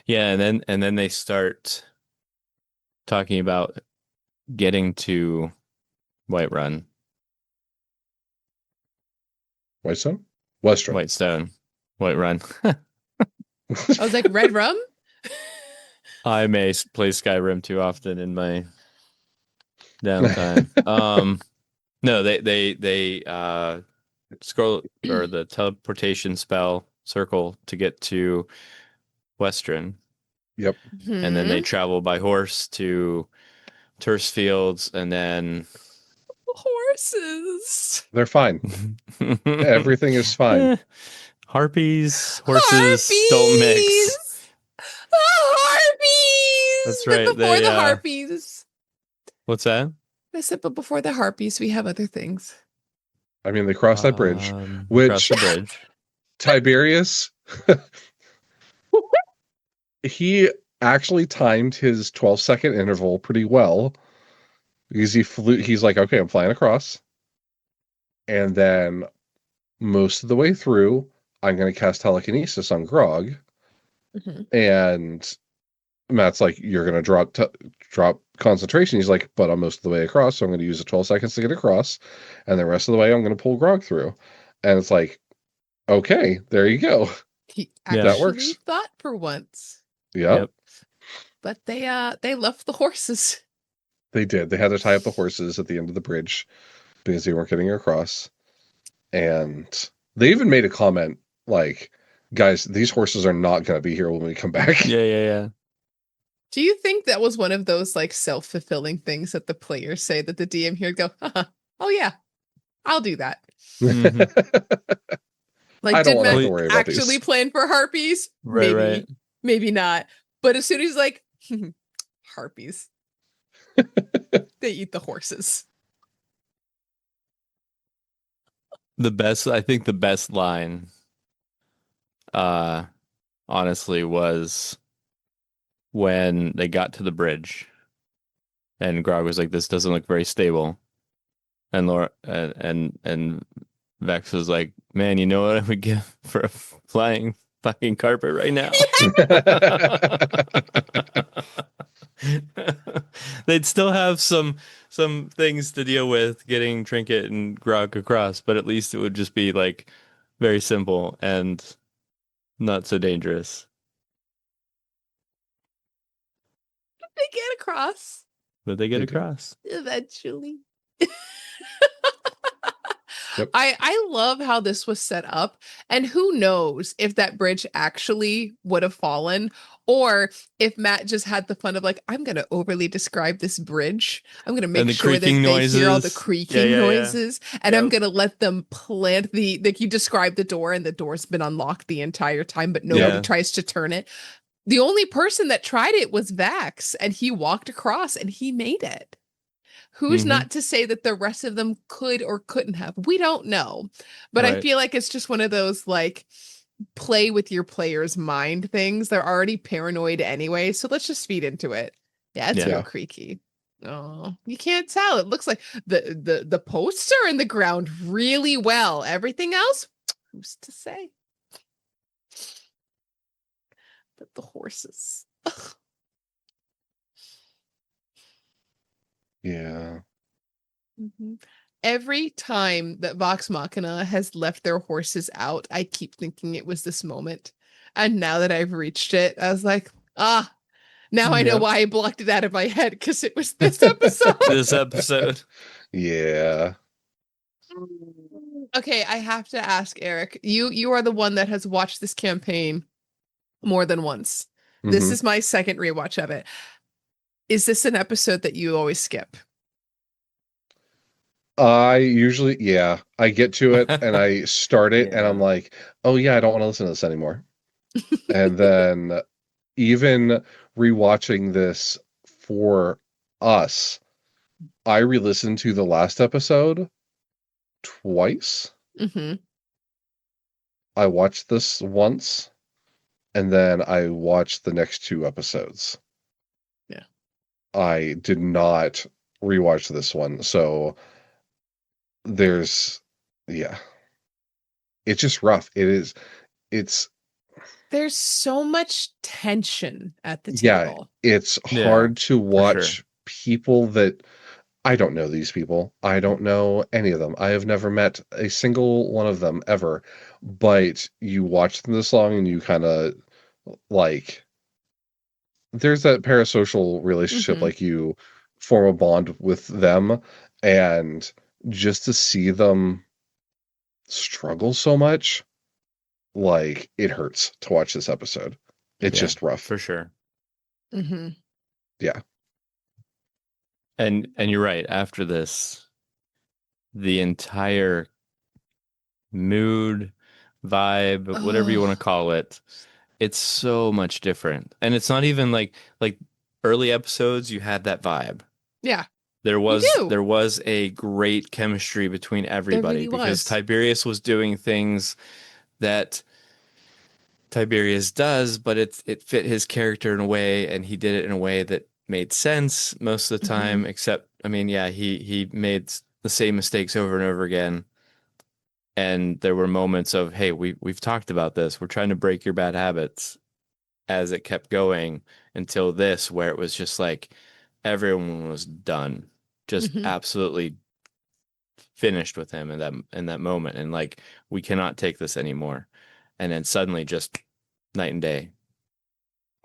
Yeah, and then they start talking about getting to Whiterun. Whitestone? Western. Whitestone. Whiterun. I was like, Red Rum? I may play Skyrim too often in my downtime. No, they scroll or the teleportation spell circle to get to Western, Yep. and then they travel by horse to Terse Fields, and then Horses. They're fine. Everything is fine. Harpies, horses don't mix. Harpies. That's But right. before They, the harpies. What's that? I said, but before the harpies, we have other things. I mean, they crossed that bridge, Across which the bridge. Tiberius, he actually timed his 12-second interval pretty well because he's like, okay, I'm flying across. And then most of the way through, I'm going to cast telekinesis on Grog. And Matt's like, you're going to drop concentration. He's like, but I'm most of the way across, so I'm going to use the 12 seconds to get across. And the rest of the way, I'm going to pull Grog through. And it's like, okay, there you go. He Yeah. actually That works. thought for once. Yep. But they left the horses. They did. They had to tie up the horses at the end of the bridge because they weren't getting across. And they even made a comment like, guys, these horses are not going to be here when we come back. Yeah. Do you think that was one of those like self-fulfilling things that the players say that the DM here would go, oh yeah, I'll do that. Like, I don't did want to have Matt to worry about actually these. plan for harpies? Right, Maybe, right. maybe not. But as soon as he's like, harpies, they eat the horses. I think the best line, honestly, was when they got to the bridge and Grog was like, this doesn't look very stable. And Laura and Vex was like, man, you know what I would give for a flying fucking carpet right now? They'd still have some things to deal with getting Trinket and Grog across, but at least it would just be like very simple and not so dangerous. They get across But they get They do. across. eventually. Yep. I love how this was set up, and who knows if that bridge actually would have fallen, or if Matt just had the fun of like, I'm gonna overly describe this bridge. I'm gonna make the sure that they creaking hear all the noises. creaking Yeah. noises, and I'm Yep. gonna let them plant like you described the door, and the door's been unlocked the entire time, but nobody Yeah. tries to turn it. The only person that tried it was Vax, and he walked across and he made it. Who's Mhm. not to say that the rest of them could or couldn't have? We don't know. But I Right. feel like it's just one of those like play with your player's mind things. They're already paranoid anyway, so let's just feed into it. Yeah, it's real Yeah. creaky. Oh, you can't tell. It looks like the posts are in the ground really well. Everything else, who's to say? But the horses. Yeah. Every time that Vox Machina has left their horses out, I keep thinking it was this moment. And now that I've reached it, I was like, now I know Yep. why I blocked it out of my head, because it was this episode. This episode. Yeah. Okay, I have to ask Eric. You are the one that has watched this campaign more than once. This Mhm. is my second rewatch of it. Is this an episode that you always skip? I usually, I get to it and I start it and I'm Yeah. like, oh yeah, I don't want to listen to this anymore. And then even rewatching this for us, I re-listened to the last episode twice. Mm-hmm. I watched this once and then I watched the next 2 episodes. Yeah. I did not rewatch this one, so there's yeah. It's just rough. It's There's so much tension at the yeah, table. it's Yeah, hard to for sure. watch people that I don't know these people. I don't know any of them. I have never met a single one of them ever. But you watch them this long and you kind of like there's that parasocial relationship, Mm-hmm. like you form a bond with them, and just to see them struggle so much, like it hurts to watch this episode. It's Yeah, just rough. for sure. Mm-hmm. Yeah. And you're right. After this, the entire mood, vibe, whatever you want to Oh, call it, it's so much different. And it's not even like early episodes, you had that vibe. yeah, There you was do. there was a great chemistry between There everybody really because was. Tiberius was doing things that Tiberius does, but it fit his character in a way, and he did it in a way that made sense most of the Mm-hmm. time. Except, I mean, yeah, he made the same mistakes over and over again. And there were moments of, hey, we've talked about this. We're trying to break your bad habits as it kept going until this, where it was just like everyone was done, just Mm-hmm. absolutely finished with him in that moment, and like we cannot take this anymore. And then suddenly, just night and day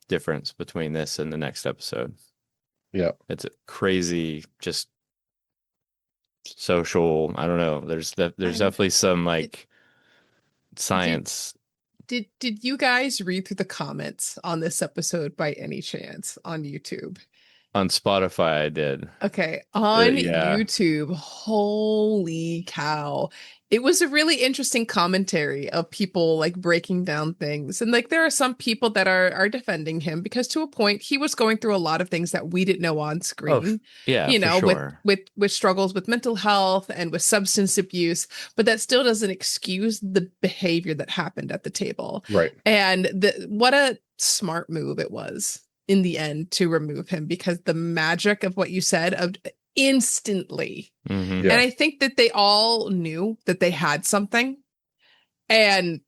difference between this and the next episode. Yeah. It's a crazy, just social. I don't know. There's I'm definitely some did like did science did you guys read through the comments on this episode by any chance on YouTube? on Spotify. I did. Okay, on Yeah. YouTube, holy cow. It was a really interesting commentary of people like breaking down things. And like there are some people that are defending him because to a point he was going through a lot of things that we didn't know on Oh, screen, yeah, you for know, sure. with struggles with mental health and with substance abuse, but that still doesn't excuse the behavior that happened at the table. Right. And what a smart move it was in the end to remove him because the magic of what you said of instantly. Hmm. And Yeah. I think that they all knew that they had something. And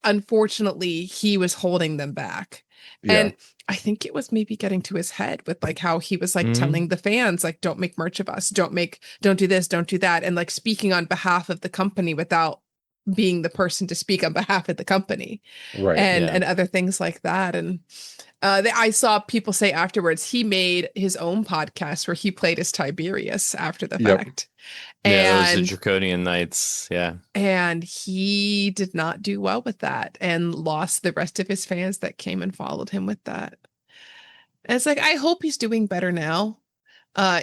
unfortunately, he was holding them back. Yeah. And I think it was maybe getting to his head with like how he was like Hmm. telling the fans, like, don't make merch of us, don't do this, don't do that. And like speaking on behalf of the company without being the person to speak on behalf of the company Right. Yeah. and other things like that. And I saw people say afterwards he made his own podcast where he played as Tiberius after the Yep. fact, Yeah, that was the and Draconian Knights. Yeah. he did not do well with that and lost the rest of his fans that came and followed him with that. And it's like I hope he's doing better now.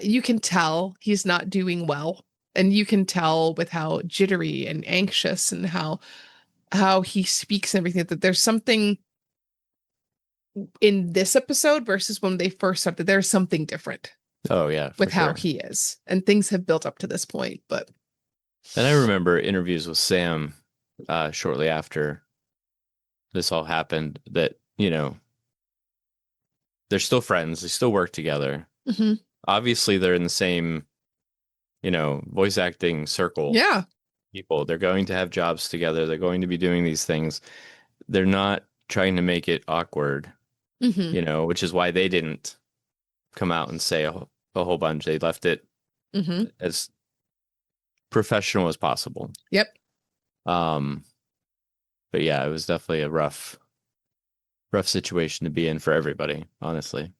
You can tell he's not doing well, and you can tell with how jittery and anxious and how he speaks and everything that there's something in this episode versus when they first started. There's something different Oh, yeah, for with how sure. he is, and things have built up to this point. But And I remember interviews with Sam shortly after this all happened that, they're still friends. They still work together. mhm. Obviously, they're in the same, voice acting circle Yeah, people. They're going to have jobs together. They're going to be doing these things. They're not trying to make it awkward, hmm which is why they didn't come out and say a whole bunch. They left it hmm as professional as possible. yep, Um, but yeah, it was definitely a rough situation to be in for everybody, honestly.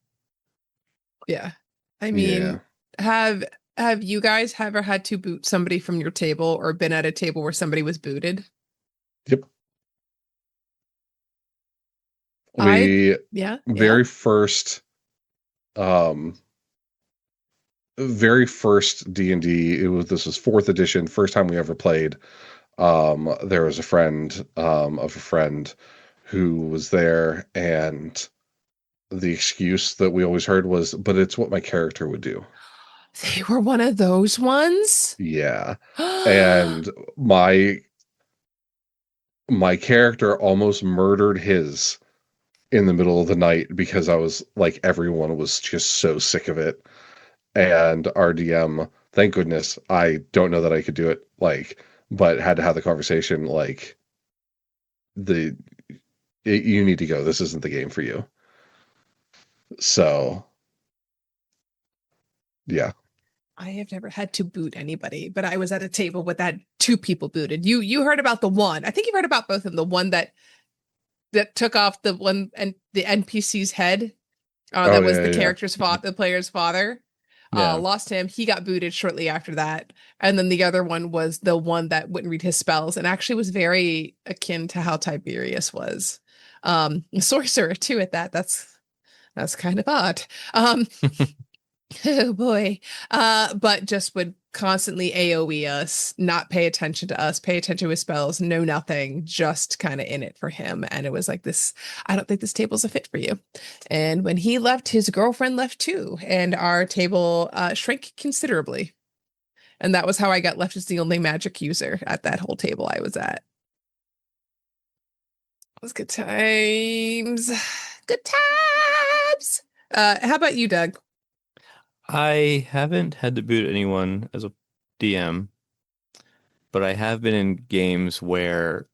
yeah. I Yeah. mean, have you guys ever had to boot somebody from your table or been at a table where somebody was booted? Yep. I We Yeah, yeah. very first um very first D&D, this was 4th edition, first time we ever played. There was a friend of a friend who was there, and the excuse that we always heard was, but it's what my character would do. They were one of those ones. Yeah. And my character almost murdered his in the middle of the night because I was like, everyone was just so sick of it. And our DM, thank goodness, I don't know that I could do it, like, but had to have the conversation, like, the you need to go. This isn't the game for you. So, yeah. I have never had to boot anybody, but I was at a table with that two people booted. You heard about the one. I think you heard about both of them. The one that took off the one and the NPC's head. Oh, That was the yeah. character's father, the player's father. Yeah. Lost him. He got booted shortly after that. And then the other one was the one that wouldn't read his spells and actually was very akin to how Tiberius was. A sorcerer too at that. That's kind of odd. Oh boy. But just would constantly AoE us, not pay attention to us, pay attention to his spells, know nothing, just kind of in it for him. And it was like this, I don't think this table's a fit for you. And when he left, his girlfriend left too. And our table shrank considerably. And that was how I got left as the only magic user at that whole table I was at. It was good times. Good times. How about you, Doug? I haven't had to boot anyone as a DM, but I have been in games where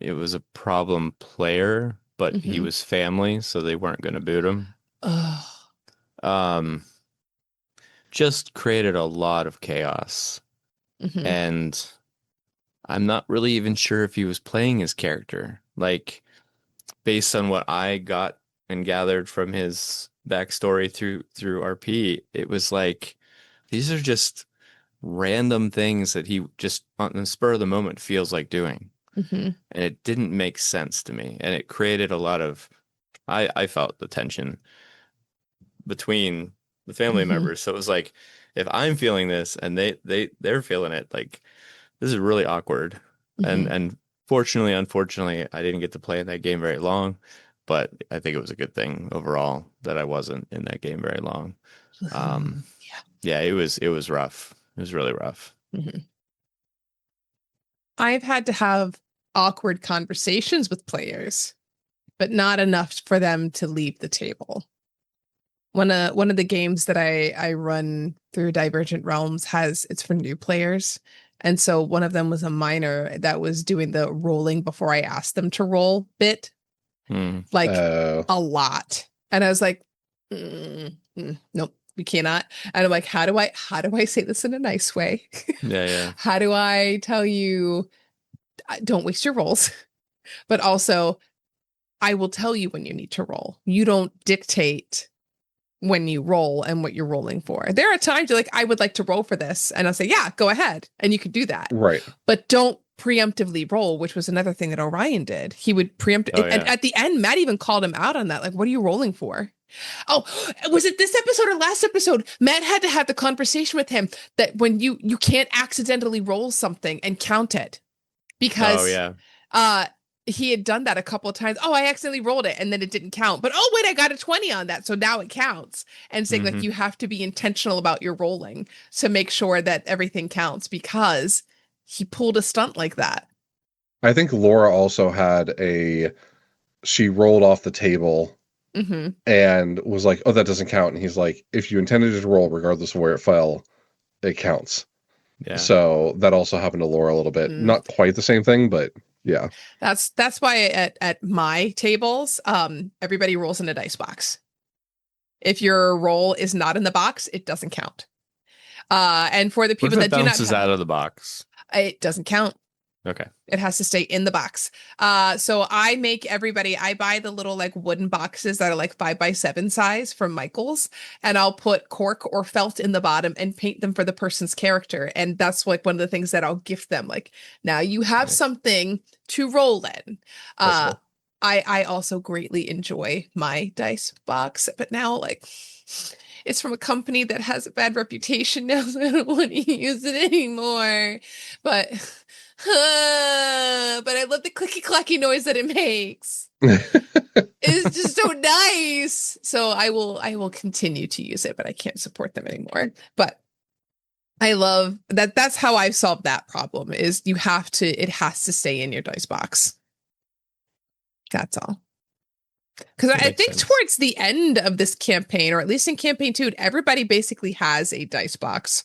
it was a problem player, but he Mhm. was family, so they weren't going to boot him. Oh. Um, just created a lot of chaos, Mhm. and I'm not really even sure if he was playing his character. Like, based on what I got and gathered from his backstory through RP, it was like these are just random things that he just on the spur of the moment feels like doing. Mhm. And it didn't make sense to me. And it created a lot of I felt the tension between the family Mhm. members. So it was like if I'm feeling this and they're feeling it, like this is really awkward. And Mhm. and fortunately, unfortunately, I didn't get to play in that game very long, but I think it was a good thing overall that I wasn't in that game very long. Um, Yeah. yeah, it was rough. It was really rough. Mhm. I've had to have awkward conversations with players, but not enough for them to leave the table. One of the games that I run through Divergent Realms has it's for new players. And so one of them was a minor that was doing the rolling before I asked them to roll bit, Hmm. like Oh, a lot. And I was like, nope, we cannot. And I'm like, how do I say this in a nice way? Yeah, yeah. How do I tell you don't waste your rolls, but also I will tell you when you need to roll. You don't dictate when you roll and what you're rolling for. There are times you're like, I would like to roll for this. And I'll say, yeah, go ahead. And you could do that. right. But don't preemptively roll, which was another thing that Orion did. He would preempt. Oh And yeah. at the end, Matt even called him out on that. Like, what are you rolling for? Oh, was it this episode or last episode? Matt had to have the conversation with him that when you can't accidentally roll something and count it Oh because yeah. uh he had done that a couple of times. Oh, I accidentally rolled it and then it didn't count. But oh wait, I got a 20 on that. So now it counts. And saying like Hmm. you have to be intentional about your rolling to make sure that everything counts because he pulled a stunt like that. I think Laura also had she rolled off the table Mm-hmm. and was like, oh, that doesn't count. And he's like, if you intended to roll, regardless of where it fell, it counts. Yeah. So that also happened to Laura a little bit. Mm. Not quite the same thing, but yeah. That's why at my tables, everybody rolls in a dice box. If your roll is not in the box, it doesn't count. And for the What people if it that do not bounces have, out of the box? it doesn't count. Okay. It has to stay in the box. So I make everybody, I buy the little like wooden boxes that are like 5x7 size from Michael's, and I'll put cork or felt in the bottom and paint them for the person's character. And that's like one of the things that I'll gift them. Like, now you have Nice. something to roll in. That's Uh, cool. I also greatly enjoy my dice box, but now like it's from a company that has a bad reputation now, so I don't want to use it anymore. But but I love the clicky clacky noise that it makes. It's just so nice. So I will continue to use it, but I can't support them anymore. But I love that that's how I've solved that problem is it has to stay in your dice box. That's all. Because I think sense. towards the end of this campaign, or at least in campaign 2, everybody basically has a dice box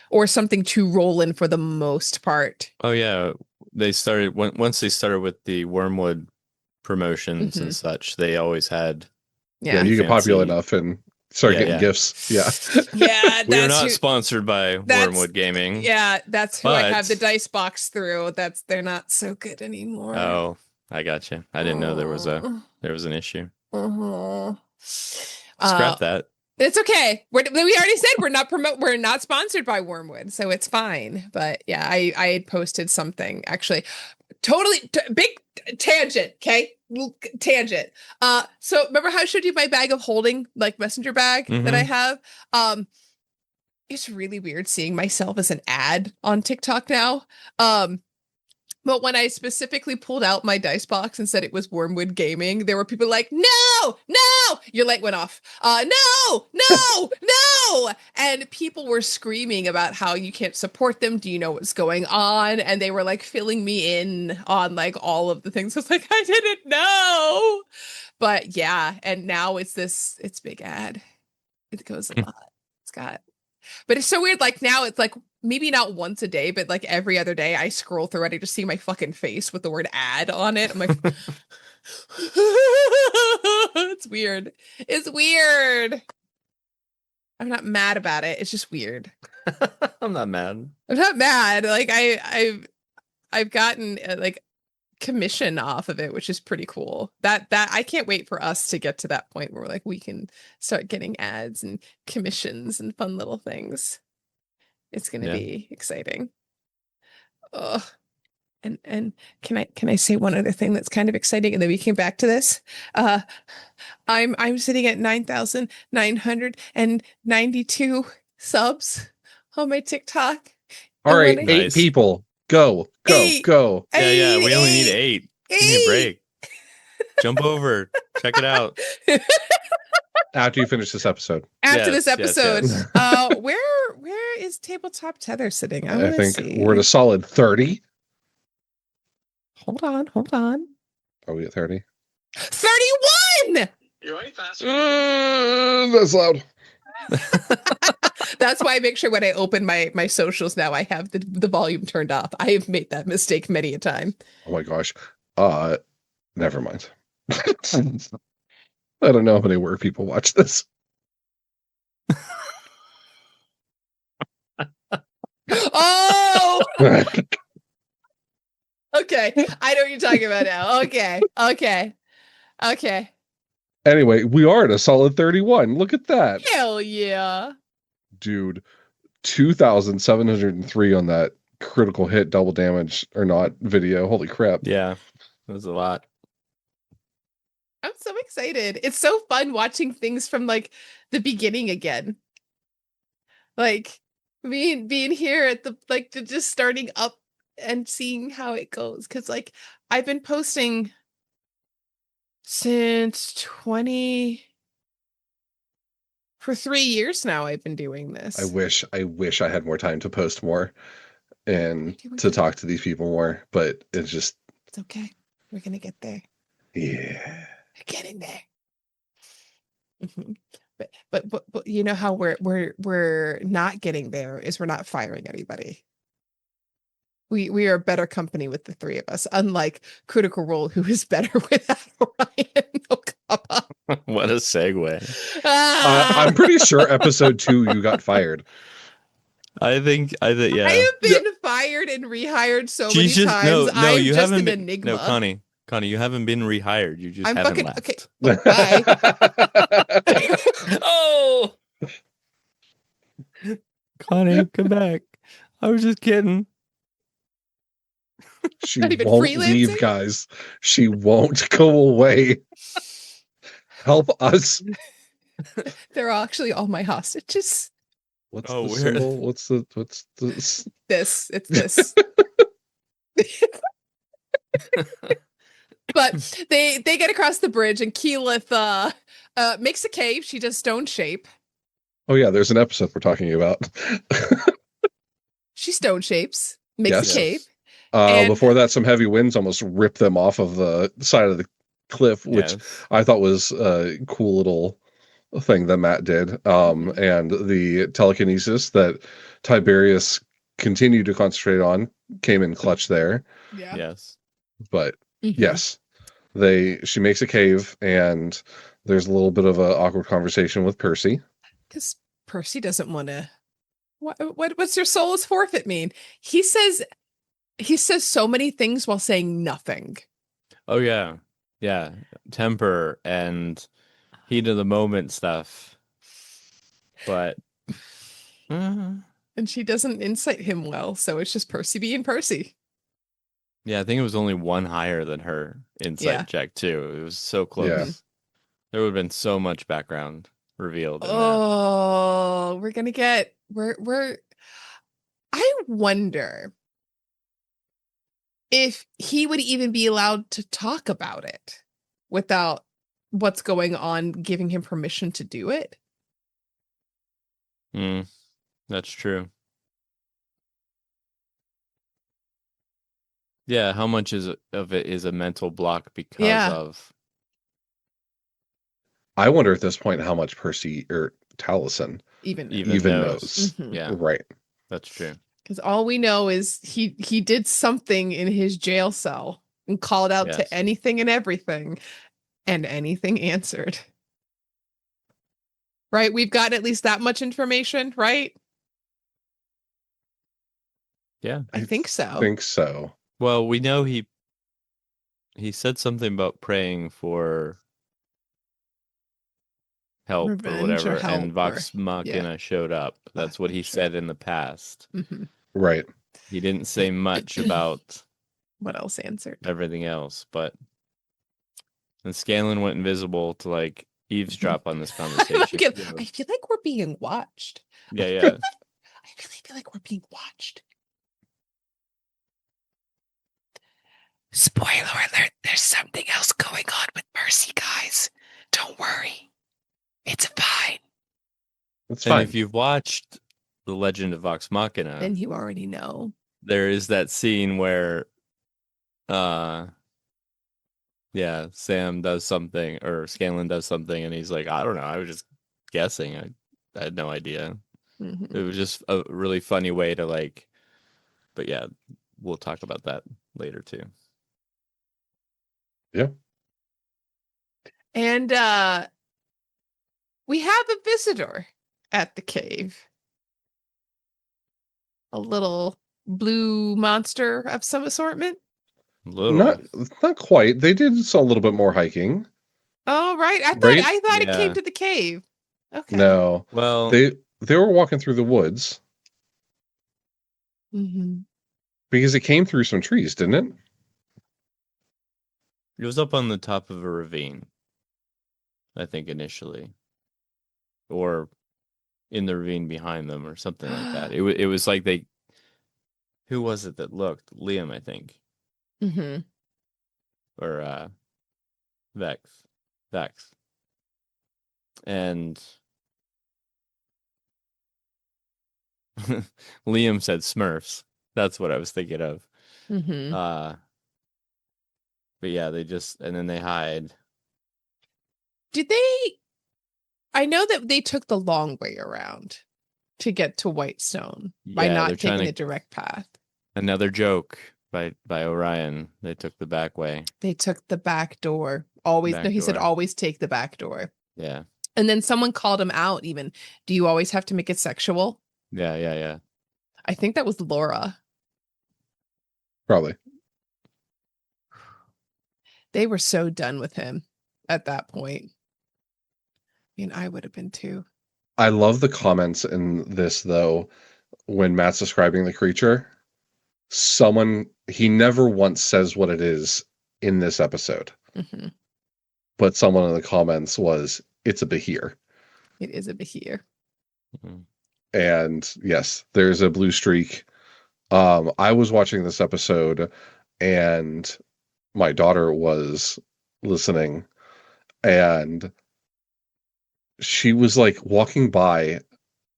or something to roll in for the most part. Oh yeah, they started once they started with the Wormwood promotions and such. They always had. Yeah, you get popular fancy- enough and start Yeah, getting yeah. gifts. Yeah. Yeah, We are that's not who, sponsored by Wormwood Gaming. Yeah, that's who I But- have the dice box through. They're not so good anymore. Oh, I got you. I didn't know there was an issue. Scrap that. It's okay. We already said we're not sponsored by Wormwood, so it's fine. But yeah, I had posted something actually. Totally big tangent. Okay, tangent. So remember how I showed you my bag of holding, like messenger bag that I have? It's really weird seeing myself as an ad on TikTok now. But when I specifically pulled out my dice box and said it was Wormwood Gaming, there were people like, no, your light went off. No. And people were screaming about how you can't support them. Do you know what's going on? And they were like filling me in on like all of the things. I was like, I didn't know. But yeah. And now it's big ad. It goes a lot. But it's so weird. Like now it's like maybe not once a day, but like every other day I scroll through it. I just see my fucking face with the word ad on it. I'm like, it's weird. It's weird. I'm not mad about it. It's just weird. I'm not mad. I'm not mad. Like I've gotten like commission off of it, which is pretty cool. That I can't wait for us to get to that point where like we can start getting ads and commissions and fun little things. It's gonna be exciting. Oh, and can I say one other thing that's kind of exciting, and then we came back to this. I'm sitting at 9,992 subs on my TikTok. All right, Nice. 8 people. Go. Eight. Yeah, we only need 8. Give me a break. Jump over. Check it out. After you finish this episode. After this episode. yes. Where is Tabletop Tether sitting? I think see. we're at a solid 30. Hold on. Are we at 30? 31! You're way faster. That's loud. That's why I make sure when I open my socials now, I have the volume turned off. I have made that mistake many a time. Oh my gosh. Never mind. I don't know how many work people watch this. Oh! Okay. I know what you're talking about now. Okay. Anyway, we are at a solid 31. Look at that. Hell yeah. Dude, 2,703 on that critical hit double damage or not video. Holy crap. Yeah, it was a lot. I'm so excited. It's so fun watching things from like the beginning again. Like being here at the like just starting up and seeing how it goes. Cause like I've been posting since for 3 years now. I've been doing this. I wish I had more time to post more and to talk to these people more, but it's just It's okay. We're gonna get there. yeah. We're getting there. But you know how we're not getting there is we're not firing anybody. We are better company with the 3 of us, unlike Critical Role, who is better without Ryan Okaba. What a segue. I'm pretty sure episode 2 you got fired. I think yeah. I have been fired and rehired so many She's just times. no, I'm you just haven't an been. enigma. No, Connie, you haven't been rehired. You just I'm haven't fucking left. okay. Bye. Oh, Connie, come back. I was just kidding. She Not even won't freelancing? leave, guys. She won't go away. Help us. They're actually all my hostages. What's Oh, the weird. symbol? What's the It's this. But they get across the bridge and Keyleth makes a cave. She does stone shape. Oh yeah, there's an episode we're talking about. She stone shapes, makes Yes. a cave. Before that, some heavy winds almost ripped them off of the side of the cliff, which Yes. I thought was a cool little thing that Matt did. And the telekinesis that Tiberius continued to concentrate on came in clutch there. Yeah. Yes. But Mhm. yes, she makes a cave, and there's a little bit of an awkward conversation with Percy. Because Percy doesn't want to. What's your soulless forfeit mean? He says so many things while saying nothing. Oh yeah. Yeah. Temper and heat of the moment stuff. But And she doesn't incite him well, so it's just Percy being Percy. yeah, I think it was only one higher than her insight Yeah. check too. It was so close. Yeah. There would have been so much background revealed in that. Oh, we're gonna get we're I wonder if he would even be allowed to talk about it without what's going on giving him permission to do it. That's true. Yeah, how much of it is a mental block because of I wonder at this point how much Percy or Taliesin Even knows. Mhm. Yeah, Right. that's true. Because all we know is he did something in his jail cell and called out Yes. to anything and everything, and anything answered. Right? We've got at least that much information, right? Yeah. I think so. Think so. Well, we know he said something about praying for help Revenge or whatever, or help and Vox or- Machina showed up. That's what he said in the past. Mhm. Right. He didn't say much about What else answered? everything else, but and Scanlan went invisible to like eavesdrop on this conversation. I feel like we're being watched. Yeah, yeah. I really feel like we're being watched. Spoiler alert, there's something else going on with Percy, guys. Don't worry. It's fine. It's And fine. if you've watched The Legend of Vox Machina, Then you already know. there is that scene where yeah, Sam does something or Scanlan does something and he's like, I don't know, I was just guessing. I had no idea. Mhm. It was just a really funny way to like, but yeah, we'll talk about that later too. Yeah. And we have a visitor at the cave. A little blue monster of some assortment. Little. Not quite. They did a little bit more hiking. Oh, right. Right? I thought it Yeah. came to the cave. Okay. No. Well, They were walking through the woods Mm-hmm. because it came through some trees, didn't it? it was up on the top of a ravine, I think initially, or in the ravine behind them, or something like that. It was like they. Who was it that looked? Liam, I think, Mm-hmm. or Vex, and Liam said Smurfs. That's what I was thinking of. Mm-hmm. But yeah, they just and then they hide. Did they? I know that they took the long way around to get to Whitestone by Yeah, not they're taking trying the to direct path. another joke by Orion. They took the back way. They took the back door. Always, Back no, he said door. always take the back door. Yeah, And then someone called him out even. Do you always have to make it sexual? yeah. I think that was Laura. Probably. They were so done with him at that point. I mean, I would have been too. I love the comments in this though when Matt's describing the creature. He never once says what it is in this episode. Mm-hmm. But someone in the comments was, it's a Behir. It is a Behir. Mm-hmm. And yes, there's a blue streak. I was watching this episode and my daughter was listening and she was like walking by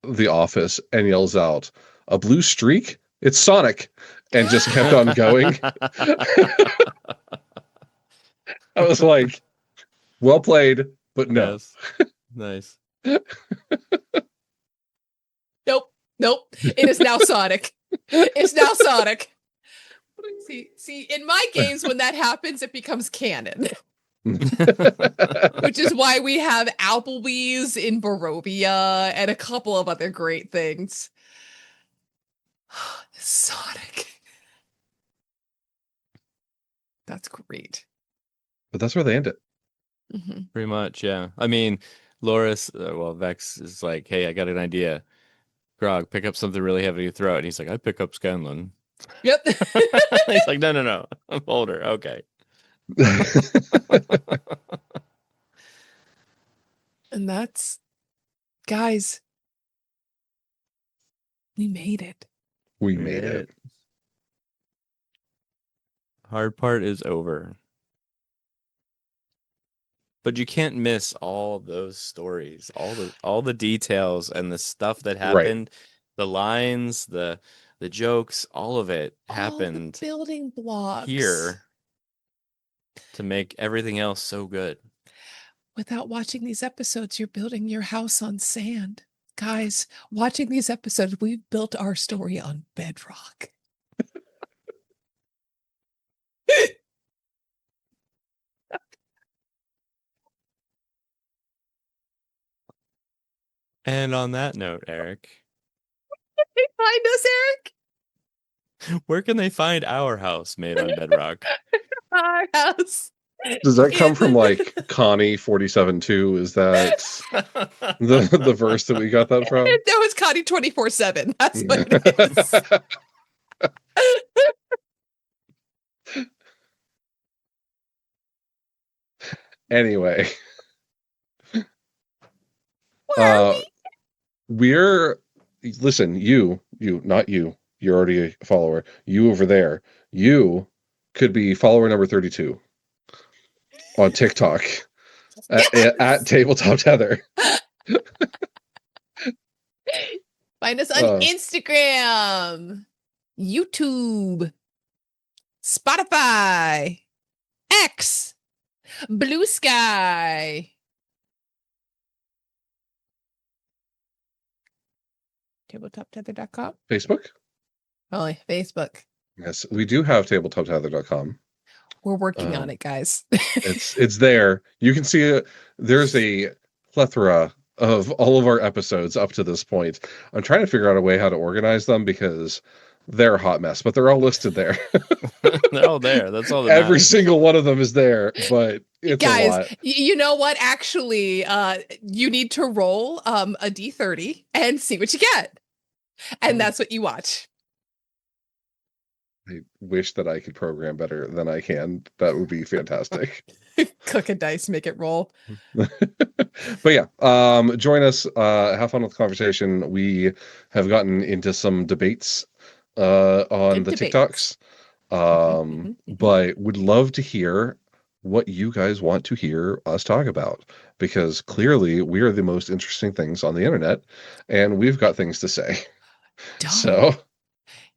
the office and yells out, a blue streak? It's Sonic. And just kept on going. I was like, well played, but no. Yes. Nice. Nope. It is now Sonic. It's now Sonic. See, in my games, when that happens, it becomes canon. Which is why we have Applebee's in Barovia and a couple of other great things. Sonic. That's great. But that's where they end it. Mm-hmm. Pretty much, yeah. I mean, Loris, Vex is like, hey, I got an idea. Grog, pick up something really heavy to throw. And he's like, I pick up Scanlan. Yep. He's like, no. I'm older. Okay. And that's, guys, we made it. We made it. Hard part is over. But you can't miss all those stories, all the details and the stuff that happened, the lines, the jokes, all of it happened all the building blocks here to make everything else so good. Without watching these episodes, you're building your house on sand. Guys, watching these episodes, we've built our story on bedrock. And on that note, Eric, Find us, Eric. where can they find our house made on bedrock? Our house. Does that come from like Connie 47.2? Is that the verse that we got that from? No, it's Connie 24/7. That's what it is. Anyway, Where are we? we're listen, you, not you. You're already a follower. You over there, you could be follower number 32 on TikTok at Tabletop Tether. Find us on Instagram, YouTube, Spotify, X, Blue Sky. TabletopTether.com. Facebook? Oh, Facebook. Yes, we do have tabletoptether.com. We're working on it, guys. It's there. You can see it. There's a plethora of all of our episodes up to this point. I'm trying to figure out a way how to organize them because they're a hot mess, but they're all listed there. They're all there. That's all that Every matters. single one of them is there, but it's guys, a lot. You know what? Actually, you need to roll a D30 and see what you get. And that's what you watch. I wish that I could program better than I can. That would be fantastic. Click a dice, make it roll. But yeah, join us, have fun with the conversation. We have gotten into some debates on the TikToks, but would love to hear what you guys want to hear us talk about, because clearly we are the most interesting things on the internet and we've got things to say. So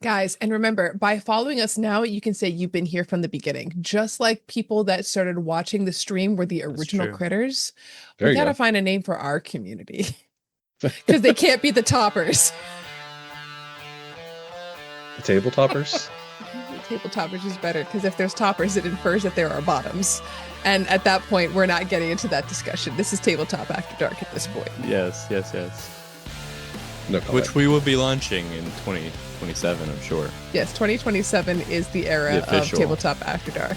guys, and remember, by following us now, you can say you've been here from the beginning. Just like people that started watching the stream were the original critters. We gotta find a name for our community because they can't be the toppers. The table toppers? Table toppers is better because if there's toppers, it infers that there are bottoms. And at that point, we're not getting into that discussion. This is Tabletop After Dark at this point. Yes. No comment. Which we will be launching in 2027, I'm sure. Yes, 2027 is the era of Tabletop After Dark.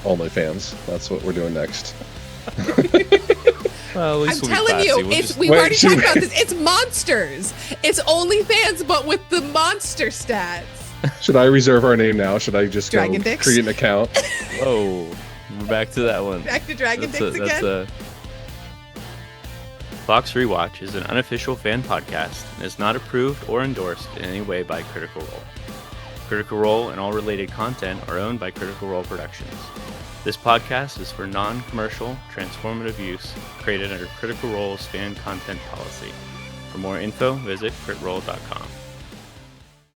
OnlyFans. That's what we're doing next. Well, at least I'm telling you, we've already talked about this. It's monsters. It's OnlyFans, but with the monster stats. Should I reserve our name now? Should I just Dragon go Dicks? create an account? Whoa, we're back to that one. Back to Dragon Dicks again. Vox Rewatch is an unofficial fan podcast and is not approved or endorsed in any way by Critical Role. Critical Role and all related content are owned by Critical Role Productions. This podcast is for non-commercial, transformative use, created under Critical Role's fan content policy. For more info, visit critroll.com.